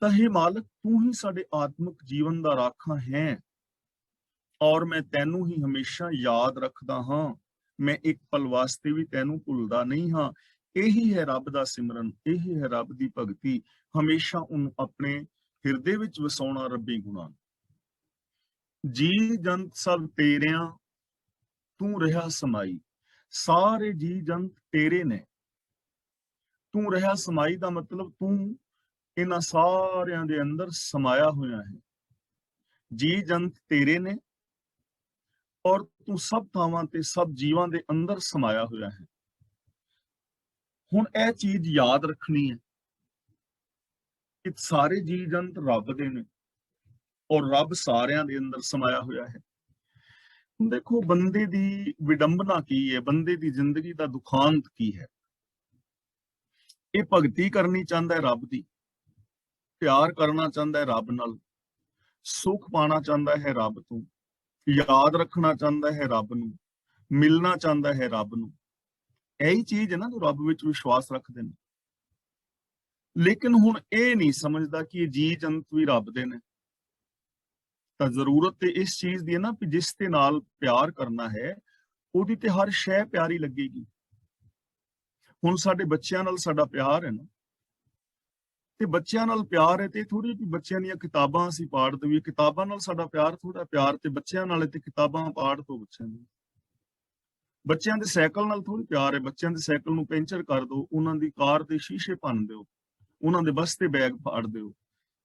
ਤਾਂ हे ਮਾਲਕ, ਤੂੰ ਹੀ ਸਾਡੇ ਆਤਮਿਕ ਜੀਵਨ ਦਾ ਰਾਖਾ ਹੈ, ਔਰ ਮੈਂ ਤੈਨੂੰ ਹੀ ਹਮੇਸ਼ਾ ਯਾਦ ਰੱਖਦਾ ਹਾਂ। ਮੈਂ ਇੱਕ ਪਲ ਵਾਸਤੇ ਵੀ ਤੈਨੂੰ ਭੁੱਲਦਾ ਨਹੀਂ ਹਾਂ। ਇਹੀ ਹੈ ਰੱਬ ਦਾ ਸਿਮਰਨ, ਇਹੀ ਹੈ ਰੱਬ ਦੀ ਭਗਤੀ। ਹਮੇਸ਼ਾ ਉਹਨੂੰ ਆਪਣੇ ਹਿਰਦੇ ਵਿੱਚ ਵਸਾਉਣਾ ਰੱਬੀ ਗੁਣਾਂ। ਜੀ ਜੰਤ ਸਭ ਤੇਰਿਆਂ ਤੂੰ ਰਿਹਾ ਸਮਾਈ। ਸਾਰੇ ਜੀ ਜੰਤ ਤੇਰੇ ਨੇ। ਤੂੰ ਰਿਹਾ ਸਮਾਈ ਦਾ ਮਤਲਬ ਤੂੰ ਇਹਨਾਂ ਸਾਰਿਆਂ ਦੇ ਅੰਦਰ ਸਮਾਇਆ ਹੋਇਆ ਹੈ। ਜੀ ਜੰਤ ਤੇਰੇ ਨੇ ਔਰ ਤੂੰ ਸਭ ਥਾਵਾਂ ਤੇ ਸਭ ਜੀਵਾਂ ਦੇ ਅੰਦਰ ਸਮਾਇਆ ਹੋਇਆ ਹੈ। ਹੁਣ ਇਹ ਚੀਜ਼ ਯਾਦ ਰੱਖਣੀ ਹੈ ਕਿ ਸਾਰੇ ਜੀ ਜੰਤ ਰੱਬ ਦੇ ਨੇ ਔਰ ਰੱਬ ਸਾਰਿਆਂ ਦੇ ਅੰਦਰ ਸਮਾਇਆ ਹੋਇਆ ਹੈ। ਹੁਣ ਦੇਖੋ, ਬੰਦੇ ਦੀ ਵਿਡੰਬਨਾ ਕੀ ਹੈ, ਬੰਦੇ ਦੀ ਜ਼ਿੰਦਗੀ ਦਾ ਦੁਖਾਂਤ ਕੀ ਹੈ। ਇਹ ਭਗਤੀ ਕਰਨੀ ਚਾਹੁੰਦਾ ਹੈ ਰੱਬ ਦੀ, ਪਿਆਰ ਕਰਨਾ ਚਾਹੁੰਦਾ ਹੈ ਰੱਬ ਨਾਲ, ਸੁੱਖ ਪਾਣਾ ਚਾਹੁੰਦਾ ਹੈ ਰੱਬ ਤੋਂ, ਯਾਦ ਰੱਖਣਾ ਚਾਹੁੰਦਾ ਹੈ ਰੱਬ ਨੂੰ, ਮਿਲਣਾ ਚਾਹੁੰਦਾ ਹੈ ਰੱਬ ਨੂੰ। ਇਹੀ ਚੀਜ਼ ਹੈ ਨਾ ਜੋ ਰੱਬ ਵਿੱਚ ਵਿਸ਼ਵਾਸ ਰੱਖਦੇ ਨੇ। ਲੇਕਿਨ ਹੁਣ ਇਹ ਨਹੀਂ ਸਮਝਦਾ ਕਿ ਇਹ ਜੀ ਜੰਤ ਵੀ ਰੱਬ ਦੇ ਨੇ। ਤਾਂ ਜ਼ਰੂਰਤ ਤੇ ਇਸ ਚੀਜ਼ ਦੀ ਹੈ ਨਾ, ਕਿ ਜਿਸ ਦੇ ਨਾਲ ਪਿਆਰ ਕਰਨਾ ਹੈ ਉਹਦੀ ਤੇ ਹਰ ਸ਼ੈ ਪਿਆਰੀ ਲੱਗੇਗੀ। ਹੁਣ ਸਾਡੇ ਬੱਚਿਆਂ ਨਾਲ ਸਾਡਾ ਪਿਆਰ ਹੈ ਨਾ, ਤੇ ਬੱਚਿਆਂ ਨਾਲ ਪਿਆਰ ਹੈ ਤੇ ਥੋੜੀ ਵੀ ਬੱਚਿਆਂ ਦੀਆਂ ਕਿਤਾਬਾਂ ਅਸੀਂ ਪਾੜ ਦੇਈਏ। ਕਿਤਾਬਾਂ ਨਾਲ ਸਾਡਾ ਪਿਆਰ ਥੋੜਾ, ਪਿਆਰ ਤੇ ਬੱਚਿਆਂ ਨਾਲ ਤੇ ਕਿਤਾਬਾਂ ਪਾੜ ਤੋਂ ਬੱਚਿਆਂ ਦੀ। ਬੱਚਿਆਂ ਦੇ ਸਾਈਕਲ ਨਾਲ ਥੋੜੀ ਪਿਆਰ ਹੈ, ਬੱਚਿਆਂ ਦੇ ਸਾਈਕਲ ਨੂੰ ਪੈਂਚਰ ਕਰ ਦਿਓ, ਉਹਨਾਂ ਦੀ ਕਾਰ ਦੇ ਸ਼ੀਸ਼ੇ ਭੰਨ ਦਿਓ, ਉਹਨਾਂ ਦੇ ਬਸ ਤੇ ਬੈਗ ਫਾੜ ਦਿਓ।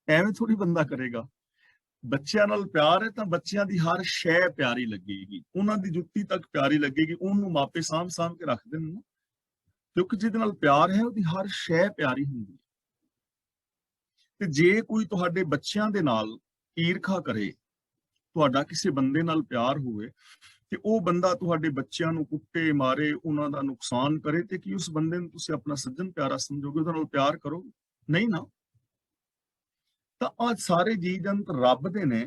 ਐਵੇਂ ਥੋੜੀ ਬੰਦਾ ਕਰੇਗਾ। ਬੱਚਿਆਂ ਨਾਲ ਪਿਆਰ ਹੈ ਤਾਂ ਬੱਚਿਆਂ ਦੀ ਹਰ ਸ਼ੈ ਪਿਆਰੀ ਲੱਗੇਗੀ, ਉਹਨਾਂ ਦੀ ਜੁੱਤੀ ਤੱਕ ਪਿਆਰੀ ਲੱਗੇਗੀ। ਉਹਨੂੰ ਮਾਪੇ ਸਾਂਭ ਕੇ ਰੱਖਦੇ ਨੇ ਨਾ, ਕਿਉਂਕਿ ਜਿਹਦੇ ਨਾਲ ਪਿਆਰ ਹੈ ਉਹਦੀ ਹਰ ਸ਼ੈ ਪਿਆਰੀ ਹੁੰਦੀ ਹੈ। ਤੇ ਜੇ ਕੋਈ ਤੁਹਾਡੇ ਬੱਚਿਆਂ ਦੇ ਨਾਲ ਈਰਖਾ ਕਰੇ, ਤੁਹਾਡਾ ਕਿਸੇ ਬੰਦੇ ਨਾਲ ਪਿਆਰ ਹੋਵੇ ਤੇ ਉਹ ਬੰਦਾ ਤੁਹਾਡੇ ਬੱਚਿਆਂ ਨੂੰ ਕੁੱਟੇ ਮਾਰੇ, ਉਹਨਾਂ ਦਾ ਨੁਕਸਾਨ ਕਰੇ, ਤੇ ਕੀ ਉਸ ਬੰਦੇ ਨੂੰ ਤੁਸੀਂ ਆਪਣਾ ਸੱਜਣ ਪਿਆਰਾ ਸਮਝੋਗੇ, ਉਹਦੇ ਨਾਲ ਪਿਆਰ ਕਰੋਗੇ? ਨਹੀਂ ਨਾ। ਤਾਂ ਆਹ ਸਾਰੇ ਜੀਅ ਜੰਤ ਰੱਬ ਦੇ ਨੇ,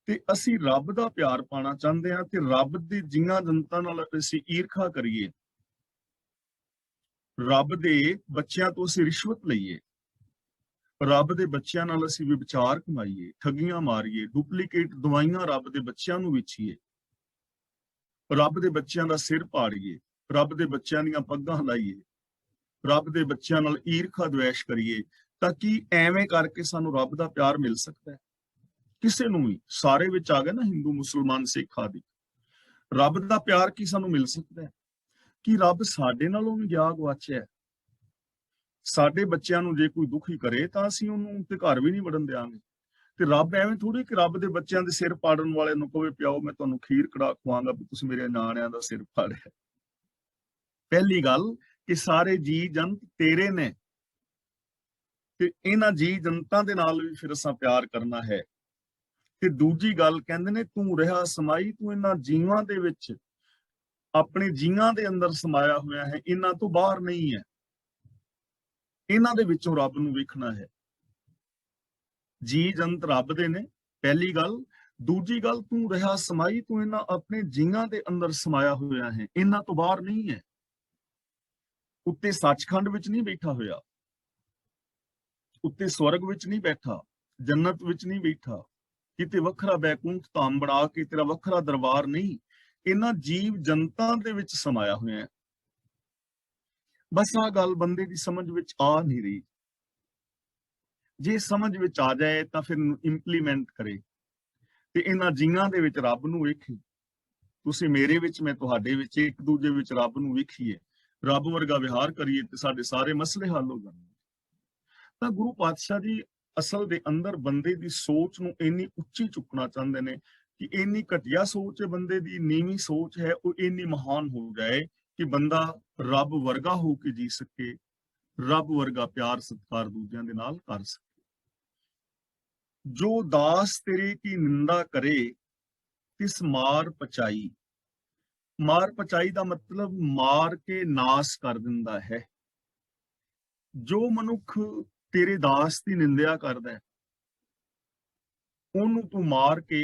ਤੇ ਅਸੀਂ ਰੱਬ ਦਾ ਪਿਆਰ ਪਾਣਾ ਚਾਹੁੰਦੇ ਹਾਂ, ਤੇ ਰੱਬ ਦੀ ਜੀਆਂ ਜਨਤਾਂ ਨਾਲ ਅਸੀਂ ਈਰਖਾ ਕਰੀਏ, ਰੱਬ ਦੇ ਬੱਚਿਆਂ ਤੋਂ ਅਸੀਂ ਰਿਸ਼ਵਤ ਲਈਏ, ਰੱਬ ਦੇ ਬੱਚਿਆਂ ਨਾਲ ਅਸੀਂ ਵਿਭਚਾਰ ਕਮਾਈਏ, ਠੱਗੀਆਂ ਮਾਰੀਏ, ਡੁਪਲੀਕੇਟ ਦਵਾਈਆਂ ਰੱਬ ਦੇ ਬੱਚਿਆਂ ਨੂੰ ਵੇਚੀਏ, ਰੱਬ ਦੇ ਬੱਚਿਆਂ ਦਾ ਸਿਰ ਪਾੜੀਏ, ਰੱਬ ਦੇ ਬੱਚਿਆਂ ਦੀਆਂ ਪੱਗਾਂ ਹਿਲਾਈਏ, ਰੱਬ ਦੇ ਬੱਚਿਆਂ ਨਾਲ ਈਰਖਾ ਦਵੇਸ਼ ਕਰੀਏ, ਤਾਂ ਕੀ ਐਵੇਂ ਕਰਕੇ ਸਾਨੂੰ ਰੱਬ ਦਾ ਪਿਆਰ ਮਿਲ ਸਕਦਾ ਹੈ? ਕਿਸੇ ਨੂੰ ਵੀ। ਸਾਰੇ ਵਿੱਚ ਆ ਗਏ ਨਾ, ਹਿੰਦੂ, ਮੁਸਲਮਾਨ, ਸਿੱਖ ਆਦਿ। ਰੱਬ ਦਾ ਪਿਆਰ ਕੀ ਸਾਨੂੰ ਮਿਲ ਸਕਦਾ ਹੈ? ਕਿ ਰੱਬ ਸਾਡੇ ਨਾਲੋਂ ਵੀ ਗਿਆ ਗਵਾਚਿਆ ਹੈ? ਸਾਡੇ ਬੱਚਿਆਂ ਨੂੰ ਜੇ ਕੋਈ ਦੁਖੀ ਕਰੇ ਤਾਂ ਅਸੀਂ ਉਹਨੂੰ ਤੇ ਘਰ ਵੀ ਨਹੀਂ ਵੜਨ ਦਿਆਂਗੇ। ਤੇ ਰੱਬ ਐਵੇਂ ਥੋੜੀ ਕਿ ਰੱਬ ਦੇ ਬੱਚਿਆਂ ਦੇ ਸਿਰ ਪਾੜਨ ਵਾਲੇ ਨੂੰ ਕਹੇ, ਪਿਆਓ ਮੈਂ ਤੁਹਾਨੂੰ ਖੀਰ ਕੜਾ ਖਵਾਵਾਂਗਾ ਵੀ ਤੁਸੀਂ ਮੇਰੇ ਨਿਆਣਿਆਂ ਦਾ ਸਿਰ ਪਾੜਿਆ। ਪਹਿਲੀ ਗੱਲ ਕਿ ਸਾਰੇ ਜੀ ਜੰਤ ਤੇਰੇ ਨੇ, ਤੇ ਇਹਨਾਂ ਜੀ ਜਨਤਾਂ ਦੇ ਨਾਲ ਵੀ ਫਿਰ ਅਸਾਂ ਪਿਆਰ ਕਰਨਾ ਹੈ। ਤੇ ਦੂਜੀ ਗੱਲ ਕਹਿੰਦੇ ਨੇ, ਤੂੰ ਰਿਹਾ ਸਮਾਈ, ਤੂੰ ਇਹਨਾਂ ਜੀਵਾਂ ਦੇ ਵਿੱਚ, ਆਪਣੇ ਜੀਆਂ ਦੇ ਅੰਦਰ ਸਮਾਇਆ ਹੋਇਆ ਹੈ, ਇਹਨਾਂ ਤੋਂ ਬਾਹਰ ਨਹੀਂ ਹੈ। ਇਹਨਾਂ ਦੇ ਵਿੱਚੋਂ ਰੱਬ ਨੂੰ ਵੇਖਣਾ ਹੈ। ਜੀ ਜੰਤ ਰੱਬ ਦੇ ਨੇ, ਪਹਿਲੀ ਗੱਲ। ਦੂਜੀ ਗੱਲ, ਤੂੰ ਰਿਹਾ ਸਮਾਈ, ਤੂੰ ਇਹਨਾਂ ਆਪਣੇ ਜੀਆਂ ਦੇ ਅੰਦਰ ਸਮਾਇਆ ਹੋਇਆ ਹੈ, ਇਹਨਾਂ ਤੋਂ ਬਾਹਰ ਨਹੀਂ ਹੈ। ਉੱਤੇ ਸੱਚਖੰਡ ਵਿੱਚ ਨਹੀਂ ਬੈਠਾ ਹੋਇਆ, ਉੱਤੇ ਸਵਰਗ ਵਿੱਚ ਨਹੀਂ ਬੈਠਾ, ਜੰਨਤ ਵਿੱਚ ਨਹੀਂ ਬੈਠਾ, ਕਿਤੇ ਵੱਖਰਾ ਬੈਕੁੰਠ ਧਾਮ ਬਣਾ ਕੇ ਤੇਰਾ ਵੱਖਰਾ ਦਰਬਾਰ ਨਹੀਂ, ਇਹਨਾਂ ਜੀਵ ਜਨਤਾਂ ਦੇ ਵਿੱਚ ਸਮਾਇਆ ਹੋਇਆ ਹੈ। ਬਸ ਆਹ ਗੱਲ ਬੰਦੇ ਦੀ ਸਮਝ ਵਿੱਚ ਆ ਨਹੀਂ ਰਹੀ। ਜੇ ਸਮਝ ਵਿੱਚ ਆ ਜਾਏ ਤਾਂ ਫਿਰ ਇੰਪਲੀਮੈਂਟ ਕਰੇ, ਤੇ ਇਹਨਾਂ ਜੀਆਂ ਦੇ ਵਿੱਚ ਰੱਬ ਨੂੰ ਵੇਖੇ। ਤੁਸੀਂ ਮੇਰੇ ਵਿੱਚ, ਮੈਂ ਤੁਹਾਡੇ ਵਿੱਚ, ਇੱਕ ਦੂਜੇ ਵਿੱਚ ਰੱਬ ਨੂੰ ਵੇਖੀਏ, ਰੱਬ ਵਰਗਾ ਵਿਹਾਰ ਕਰੀਏ, ਤੇ ਸਾਡੇ ਸਾਰੇ ਮਸਲੇ ਹੱਲ ਹੋ ਜਾਣਗੇ। ਤਾਂ ਗੁਰੂ ਪਾਤਸ਼ਾਹ ਜੀ ਅਸਲ ਦੇ ਅੰਦਰ ਬੰਦੇ ਦੀ ਸੋਚ ਨੂੰ ਇੰਨੀ ਉੱਚੀ ਚੁੱਕਣਾ ਚਾਹੁੰਦੇ ਨੇ ਕਿ ਇੰਨੀ ਘਟੀਆ ਸੋਚ ਹੈ ਬੰਦੇ ਦੀ, ਨੀਵੀਂ ਸੋਚ ਹੈ, ਉਹ ਇੰਨੀ ਮਹਾਨ ਹੋ ਜਾਏ ਕਿ ਬੰਦਾ ਰੱਬ ਵਰਗਾ ਹੋ ਕੇ ਜੀ ਸਕੇ, ਰੱਬ ਵਰਗਾ ਪਿਆਰ ਸਤਿਕਾਰ ਦੂਜਿਆਂ ਦੇ ਨਾਲ ਕਰ ਸਕੇ। ਜੋ ਦਾਸ ਤੇਰੇ ਕੀ ਨਿੰਦਾ ਕਰੇ ਤਿਸ ਮਾਰ ਪਚਾਈ। ਮਾਰ ਪਚਾਈ ਦਾ ਮਤਲਬ ਮਾਰ ਕੇ ਨਾਸ ਕਰ ਦਿੰਦਾ ਹੈ। ਜੋ ਮਨੁੱਖ ਤੇਰੇ ਦਾਸ ਦੀ ਨਿੰਦਿਆ ਕਰਦਾ ਹੈ, ਉਹਨੂੰ ਤੂੰ ਮਾਰ ਕੇ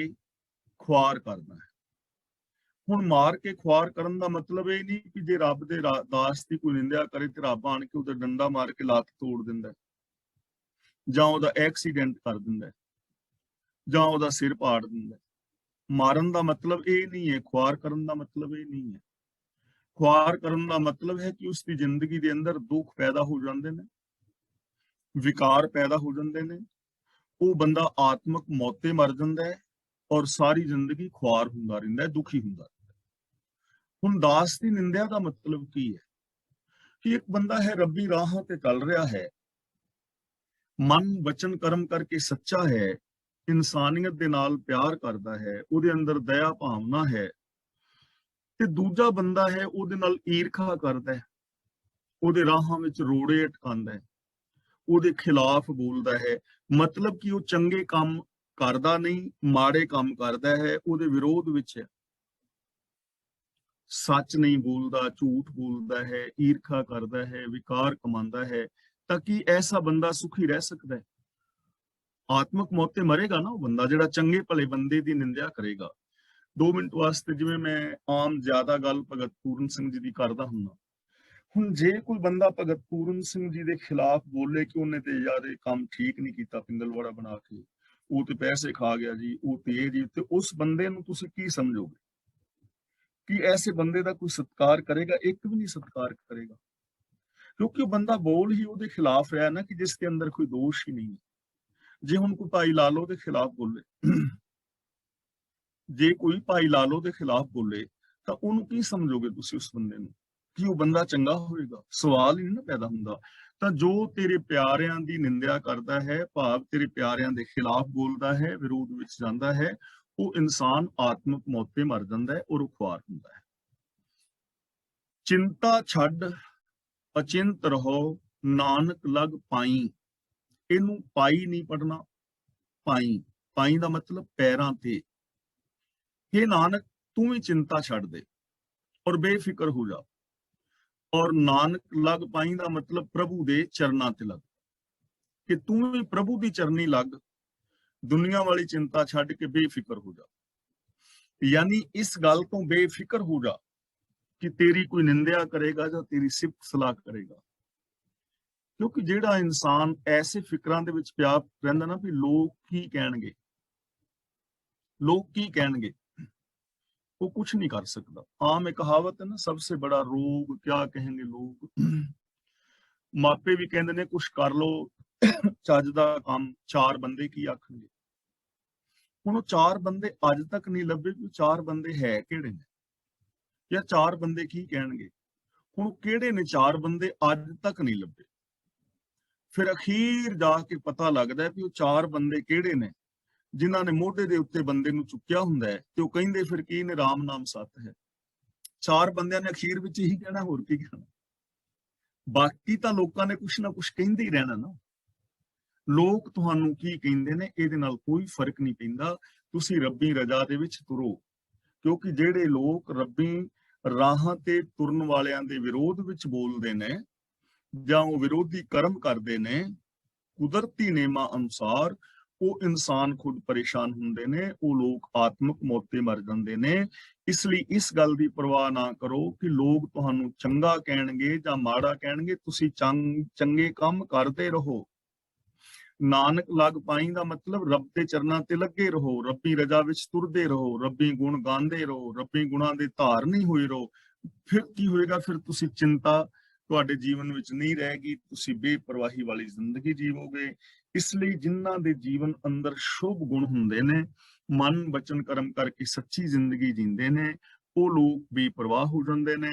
ਖੁਆਰ ਕਰਦਾ ਹੈ। ਹੁਣ ਮਾਰ ਕੇ ਖੁਆਰ ਕਰਨ ਦਾ ਮਤਲਬ ਇਹ ਨਹੀਂ ਕਿ ਜੇ ਰੱਬ ਦੇ ਦਾਸ ਦੀ ਕੋਈ ਨਿੰਦਿਆ ਕਰੇ ਤੇ ਰੱਬ ਆਣ ਕੇ ਉਹਦਾ ਡੰਡਾ ਮਾਰ ਕੇ ਲੱਤ ਤੋੜ ਦਿੰਦਾ, ਜਾਂ ਉਹਦਾ ਐਕਸੀਡੈਂਟ ਕਰ ਦਿੰਦਾ, ਜਾਂ ਉਹਦਾ ਸਿਰ ਪਾੜ ਦਿੰਦਾ। ਮਾਰਨ ਦਾ ਮਤਲਬ ਇਹ ਨਹੀਂ ਹੈ, ਖੁਆਰ ਕਰਨ ਦਾ ਮਤਲਬ ਇਹ ਨਹੀਂ ਹੈ। ਖੁਆਰ ਕਰਨ ਦਾ ਮਤਲਬ ਹੈ ਕਿ ਉਸ ਦੀ ਜ਼ਿੰਦਗੀ ਦੇ ਅੰਦਰ ਦੁੱਖ ਪੈਦਾ ਹੋ ਜਾਂਦੇ ਨੇ, ਵਿਕਾਰ ਪੈਦਾ ਹੋ ਜਾਂਦੇ ਨੇ, ਉਹ ਬੰਦਾ ਆਤਮਕ ਮੌਤੇ ਮਰ ਜਾਂਦਾ ਹੈ, ਔਰ ਸਾਰੀ ਜ਼ਿੰਦਗੀ ਖੁਆਰ ਹੁੰਦਾ ਰਹਿੰਦਾ ਹੈ, ਦੁਖੀ ਹੁੰਦਾ ਰਹਿੰਦਾ ਹੈ। ਹੁਣ ਦਾਸ ਦੀ ਨਿੰਦਿਆ ਦਾ ਮਤਲਬ ਕੀ ਹੈ? ਕਿ ਇੱਕ ਬੰਦਾ ਹੈ, ਰੱਬੀ ਰਾਹਾਂ ਤੇ ਚੱਲ ਰਿਹਾ ਹੈ, ਮਨ ਵਚਨ ਕਰਮ ਕਰਕੇ ਸੱਚਾ ਹੈ, ਇਨਸਾਨੀਅਤ ਦੇ ਨਾਲ ਪਿਆਰ ਕਰਦਾ ਹੈ, ਉਹਦੇ ਅੰਦਰ ਦਇਆ ਭਾਵਨਾ ਹੈ, ਤੇ ਦੂਜਾ ਬੰਦਾ ਹੈ ਉਹਦੇ ਨਾਲ ਈਰਖਾ ਕਰਦਾ ਹੈ, ਉਹਦੇ ਰਾਹਾਂ ਵਿੱਚ ਰੋੜੇ ਅਟਕਾਉਂਦਾ ਹੈ, ਉਹਦੇ ਖਿਲਾਫ ਬੋਲਦਾ ਹੈ। ਮਤਲਬ ਕਿ ਉਹ ਚੰਗੇ ਕੰਮ ਕਰਦਾ ਨਹੀਂ, ਮਾੜੇ ਕੰਮ ਕਰਦਾ ਹੈ, ਉਹਦੇ ਵਿਰੋਧ ਵਿੱਚ ਹੈ, ਸੱਚ ਨਹੀਂ ਬੋਲਦਾ, ਝੂਠ ਬੋਲਦਾ ਹੈ, ਈਰਖਾ ਕਰਦਾ ਹੈ, ਵਿਕਾਰ ਕਮਾਉਂਦਾ ਹੈ, ਤਾਂ ਕਿ ਐਸਾ ਬੰਦਾ ਸੁਖੀ ਰਹਿ ਸਕਦਾ ਹੈ? ਆਤਮਕ ਮੌਤ ਤੇ ਮਰੇਗਾ ਨਾ ਉਹ ਬੰਦਾ, ਜਿਹੜਾ ਚੰਗੇ ਭਲੇ ਬੰਦੇ ਦੀ ਨਿੰਦਿਆ ਕਰੇਗਾ। 2 ਮਿੰਟ ਵਾਸਤੇ ਜਿਵੇਂ ਮੈਂ ਆਮ ਜ਼ਿਆਦਾ ਗੱਲ ਭਗਤ ਪੂਰਨ ਸਿੰਘ ਜੀ ਦੀ ਕਰਦਾ ਹੁੰਦਾ, ਹੁਣ ਜੇ ਕੋਈ ਬੰਦਾ ਭਗਤ ਪੂਰਨ ਸਿੰਘ ਜੀ ਦੇ ਖਿਲਾਫ ਬੋਲੇ ਕਿ ਉਹਨੇ ਤੇ ਯਾਰ ਇਹ ਕੰਮ ਠੀਕ ਨਹੀਂ ਕੀਤਾ ਪਿੰਗਲਵਾੜਾ ਬਣਾ ਕੇ, ਉਹ ਤੇ ਪੈਸੇ ਖਾ ਗਿਆ ਜੀ, ਉਹ ਤੇ ਇਹ ਜੀ, ਤੇ ਉਸ ਬੰਦੇ ਨੂੰ ਤੁਸੀਂ ਕੀ ਸਮਝੋਗੇ? ਕਿ ਐਸੇ ਬੰਦੇ ਦਾ ਕੋਈ ਸਤਿਕਾਰ ਕਰੇਗਾ? ਇੱਕ ਵੀ ਨਹੀਂ ਸਤਿਕਾਰ ਕਰੇਗਾ, ਕਿਉਂਕਿ ਉਹ ਬੰਦਾ ਬੋਲ ਹੀ ਉਹਦੇ ਖਿਲਾਫ ਰਿਹਾ ਨਾ, ਕਿ ਜਿਸ ਦੇ ਅੰਦਰ ਕੋਈ ਦੋਸ਼ ਹੀ ਨਹੀਂ। ਜੇ ਹੁਣ ਕੋਈ ਭਾਈ ਲਾਲੋ ਦੇ ਖਿਲਾਫ ਬੋਲੇ, ਜੇ ਕੋਈ ਭਾਈ ਲਾਲੋ ਦੇ ਖਿਲਾਫ ਬੋਲੇ, ਤਾਂ ਉਹਨੂੰ ਕੀ ਸਮਝੋਗੇ ਤੁਸੀਂ ਉਸ ਬੰਦੇ ਨੂੰ? ਕਿ ਉਹ ਬੰਦਾ ਚੰਗਾ ਹੋਏਗਾ? ਸਵਾਲ ਹੀ ਨਹੀਂ ਨਾ ਪੈਦਾ ਹੁੰਦਾ। ਤਾਂ ਜੋ ਤੇਰੇ ਪਿਆਰਿਆਂ ਦੀ ਨਿੰਦਿਆ ਕਰਦਾ ਹੈ, ਭਾਵ ਤੇਰੇ ਪਿਆਰਿਆਂ ਦੇ ਖਿਲਾਫ ਬੋਲਦਾ ਹੈ, ਵਿਰੋਧ ਵਿੱਚ ਜਾਂਦਾ ਹੈ, ਉਹ ਇਨਸਾਨ ਆਤਮਕ ਮੌਤ ਤੇ ਮਰ ਜਾਂਦਾ ਹੈ, ਔਰ ਉਹ ਖੁਆਰ ਹੁੰਦਾ ਹੈ। ਚਿੰਤਾ ਛੱਡ ਅਚਿੰਤ ਰਹੋ, ਨਾਨਕ ਲਗ ਪਾਈ। ਇਹਨੂੰ ਪਾਈ ਨਹੀਂ ਪੜਨਾ, ਪਾਈ। ਪਾਈ ਦਾ ਮਤਲਬ ਪੈਰਾਂ ਤੇ। हे नानक तू ही चिंता छड़ दे और बेफिक्र हो जा। और नानक लग पाई दा मतलब प्रभु दे चरना ते लग, कि तू भी प्रभु दी चरनी लग, दुनिया वाली चिंता छड़ के बेफिक्र हो जा। यानी इस गल तो बेफिक्र हो जा कि तेरी कोई निंदा करेगा या तेरी सिफत सलाह करेगा। क्योंकि ਜਿਹੜਾ ਇਨਸਾਨ ਐਸੇ ਫਿਕਰਾਂ ਦੇ ਵਿੱਚ ਪਿਆ ਰਹਿੰਦਾ ਨਾ ਵੀ ਲੋਕ ਕੀ ਕਹਿਣਗੇ, ਲੋਕ ਕੀ ਕਹਿਣਗੇ, ਉਹ ਕੁਝ ਨਹੀਂ ਕਰ ਸਕਦਾ। ਆਮ ਇੱਕ ਕਹਾਵਤ ਹੈ ਨਾ, सबसे बड़ा रोग क्या कहेंगे लोग। ਮਾਪੇ ਵੀ ਕਹਿੰਦੇ ਨੇ ਕੁਝ ਕਰ ਲੋ ਚੱਜ ਦਾ ਕੰਮ, ਚਾਰ ਬੰਦੇ ਕੀ ਆਖਣਗੇ। ਹੁਣ ਉਹ ਚਾਰ ਬੰਦੇ ਅੱਜ ਤੱਕ ਨਹੀਂ ਲੱਭੇ ਕਿ ਚਾਰ ਬੰਦੇ ਹੈ ਕਿਹੜੇ ਨੇ, ਜਾਂ ਚਾਰ ਬੰਦੇ ਕੀ ਕਹਿਣਗੇ। ਹੁਣ ਕਿਹੜੇ ਨੇ ਚਾਰ ਬੰਦੇ ਅੱਜ ਤੱਕ ਨਹੀਂ ਲੱਭੇ। ਫਿਰ ਅਖੀਰ ਜਾ ਕੇ ਪਤਾ ਲੱਗਦਾ ਵੀ ਉਹ ਚਾਰ ਬੰਦੇ ਕਿਹੜੇ ਨੇ ਜਿਨ੍ਹਾਂ ਨੇ ਮੋਢੇ ਦੇ ਉੱਤੇ ਬੰਦੇ ਨੂੰ ਚੁੱਕਿਆ ਹੁੰਦਾ ਹੈ ਤੇ ਉਹ ਕਹਿੰਦੇ ਫਿਰ ਕੀ ਨੇ, ਰਾਮ ਨਾਮ ਸਤ ਹੈ। ਚਾਰ ਬੰਦਿਆਂ ਨੇ ਅਖੀਰ ਵਿੱਚ ਇਹੀ ਕਹਿਣਾ, ਹੋਰ ਕੀ ਕਹਿਣਾ। ਬਾਕੀ ਤਾਂ ਲੋਕਾਂ ਨੇ ਕੁਛ ਨਾ ਕੁਛ ਕਹਿੰਦੇ ਹੀ ਰਹਿਣਾ ਨਾ। ਲੋਕ ਤੁਹਾਨੂੰ ਕੀ ਕਹਿੰਦੇ ਨੇ ਇਹਦੇ ਨਾਲ ਕੋਈ ਫਰਕ ਨਹੀਂ ਪੈਂਦਾ। ਤੁਸੀਂ ਰੱਬੀ ਰਜ਼ਾ ਦੇ ਵਿੱਚ ਤੁਰੋ, ਕਿਉਂਕਿ ਜਿਹੜੇ ਲੋਕ ਰੱਬੀ ਰਾਹਾਂ ਤੇ ਤੁਰਨ ਵਾਲਿਆਂ ਦੇ ਵਿਰੋਧ ਵਿੱਚ ਬੋਲਦੇ ਨੇ ਜਾਂ ਉਹ ਵਿਰੋਧੀ ਕਰਮ ਕਰਦੇ ਨੇ ਕੁਦਰਤੀ ਨੇਮਾਂ ਅਨੁਸਾਰ, ਉਹ ਇਨਸਾਨ ਖੁਦ ਪਰੇਸ਼ਾਨ ਹੁੰਦੇ ਨੇ, ਉਹ ਲੋਕ ਆਤਮਿਕ ਮੌਤ ਤੇ ਮਰ ਜਾਂਦੇ ਨੇ। ਇਸ ਲਈ ਇਸ ਗੱਲ ਦੀ ਪਰਵਾਹ ਨਾ ਕਰੋ ਕਿ ਲੋਕ ਤੁਹਾਨੂੰ ਚੰਗਾ ਕਹਿਣਗੇ ਜਾਂ ਮਾੜਾ ਕਹਿਣਗੇ, ਤੁਸੀਂ ਚੰਗੇ ਕੰਮ ਕਰਦੇ ਰਹੋ। ਨਾਨਕ ਲੱਗ ਪਾਈ ਦਾ ਮਤਲਬ ਰੱਬ ਦੇ ਚਰਨਾਂ ਤੇ ਲੱਗੇ ਰਹੋ, ਰੱਬੀ ਰਜ਼ਾ ਵਿੱਚ ਤੁਰਦੇ ਰਹੋ, ਰੱਬੀ ਗੁਣ ਗਾਉਂਦੇ ਰਹੋ, ਰੱਬੀ ਗੁਣਾਂ ਦੇ ਧਾਰਨੀ ਹੋਏ ਰਹੋ। ਫਿਰ ਕੀ ਹੋਏਗਾ, ਫਿਰ ਤੁਸੀਂ ਚਿੰਤਾ ਤੁਹਾਡੇ ਜੀਵਨ ਵਿੱਚ ਨਹੀਂ ਰਹੇਗੀ, ਤੁਸੀਂ ਬੇਪਰਵਾਹੀ ਵਾਲੀ ਜ਼ਿੰਦਗੀ ਜੀਵੋਗੇ। ਇਸ ਲਈ ਜਿਨ੍ਹਾਂ ਦੇ ਜੀਵਨ ਅੰਦਰ ਸ਼ੁਭ ਗੁਣ ਹੁੰਦੇ ਨੇ, ਮਨ ਬਚਨ ਕਰਮ ਕਰਕੇ ਸੱਚੀ ਜ਼ਿੰਦਗੀ ਜੀਂਦੇ ਨੇ, ਉਹ ਲੋਕ ਬੇਪਰਵਾਹ ਹੋ ਜਾਂਦੇ ਨੇ।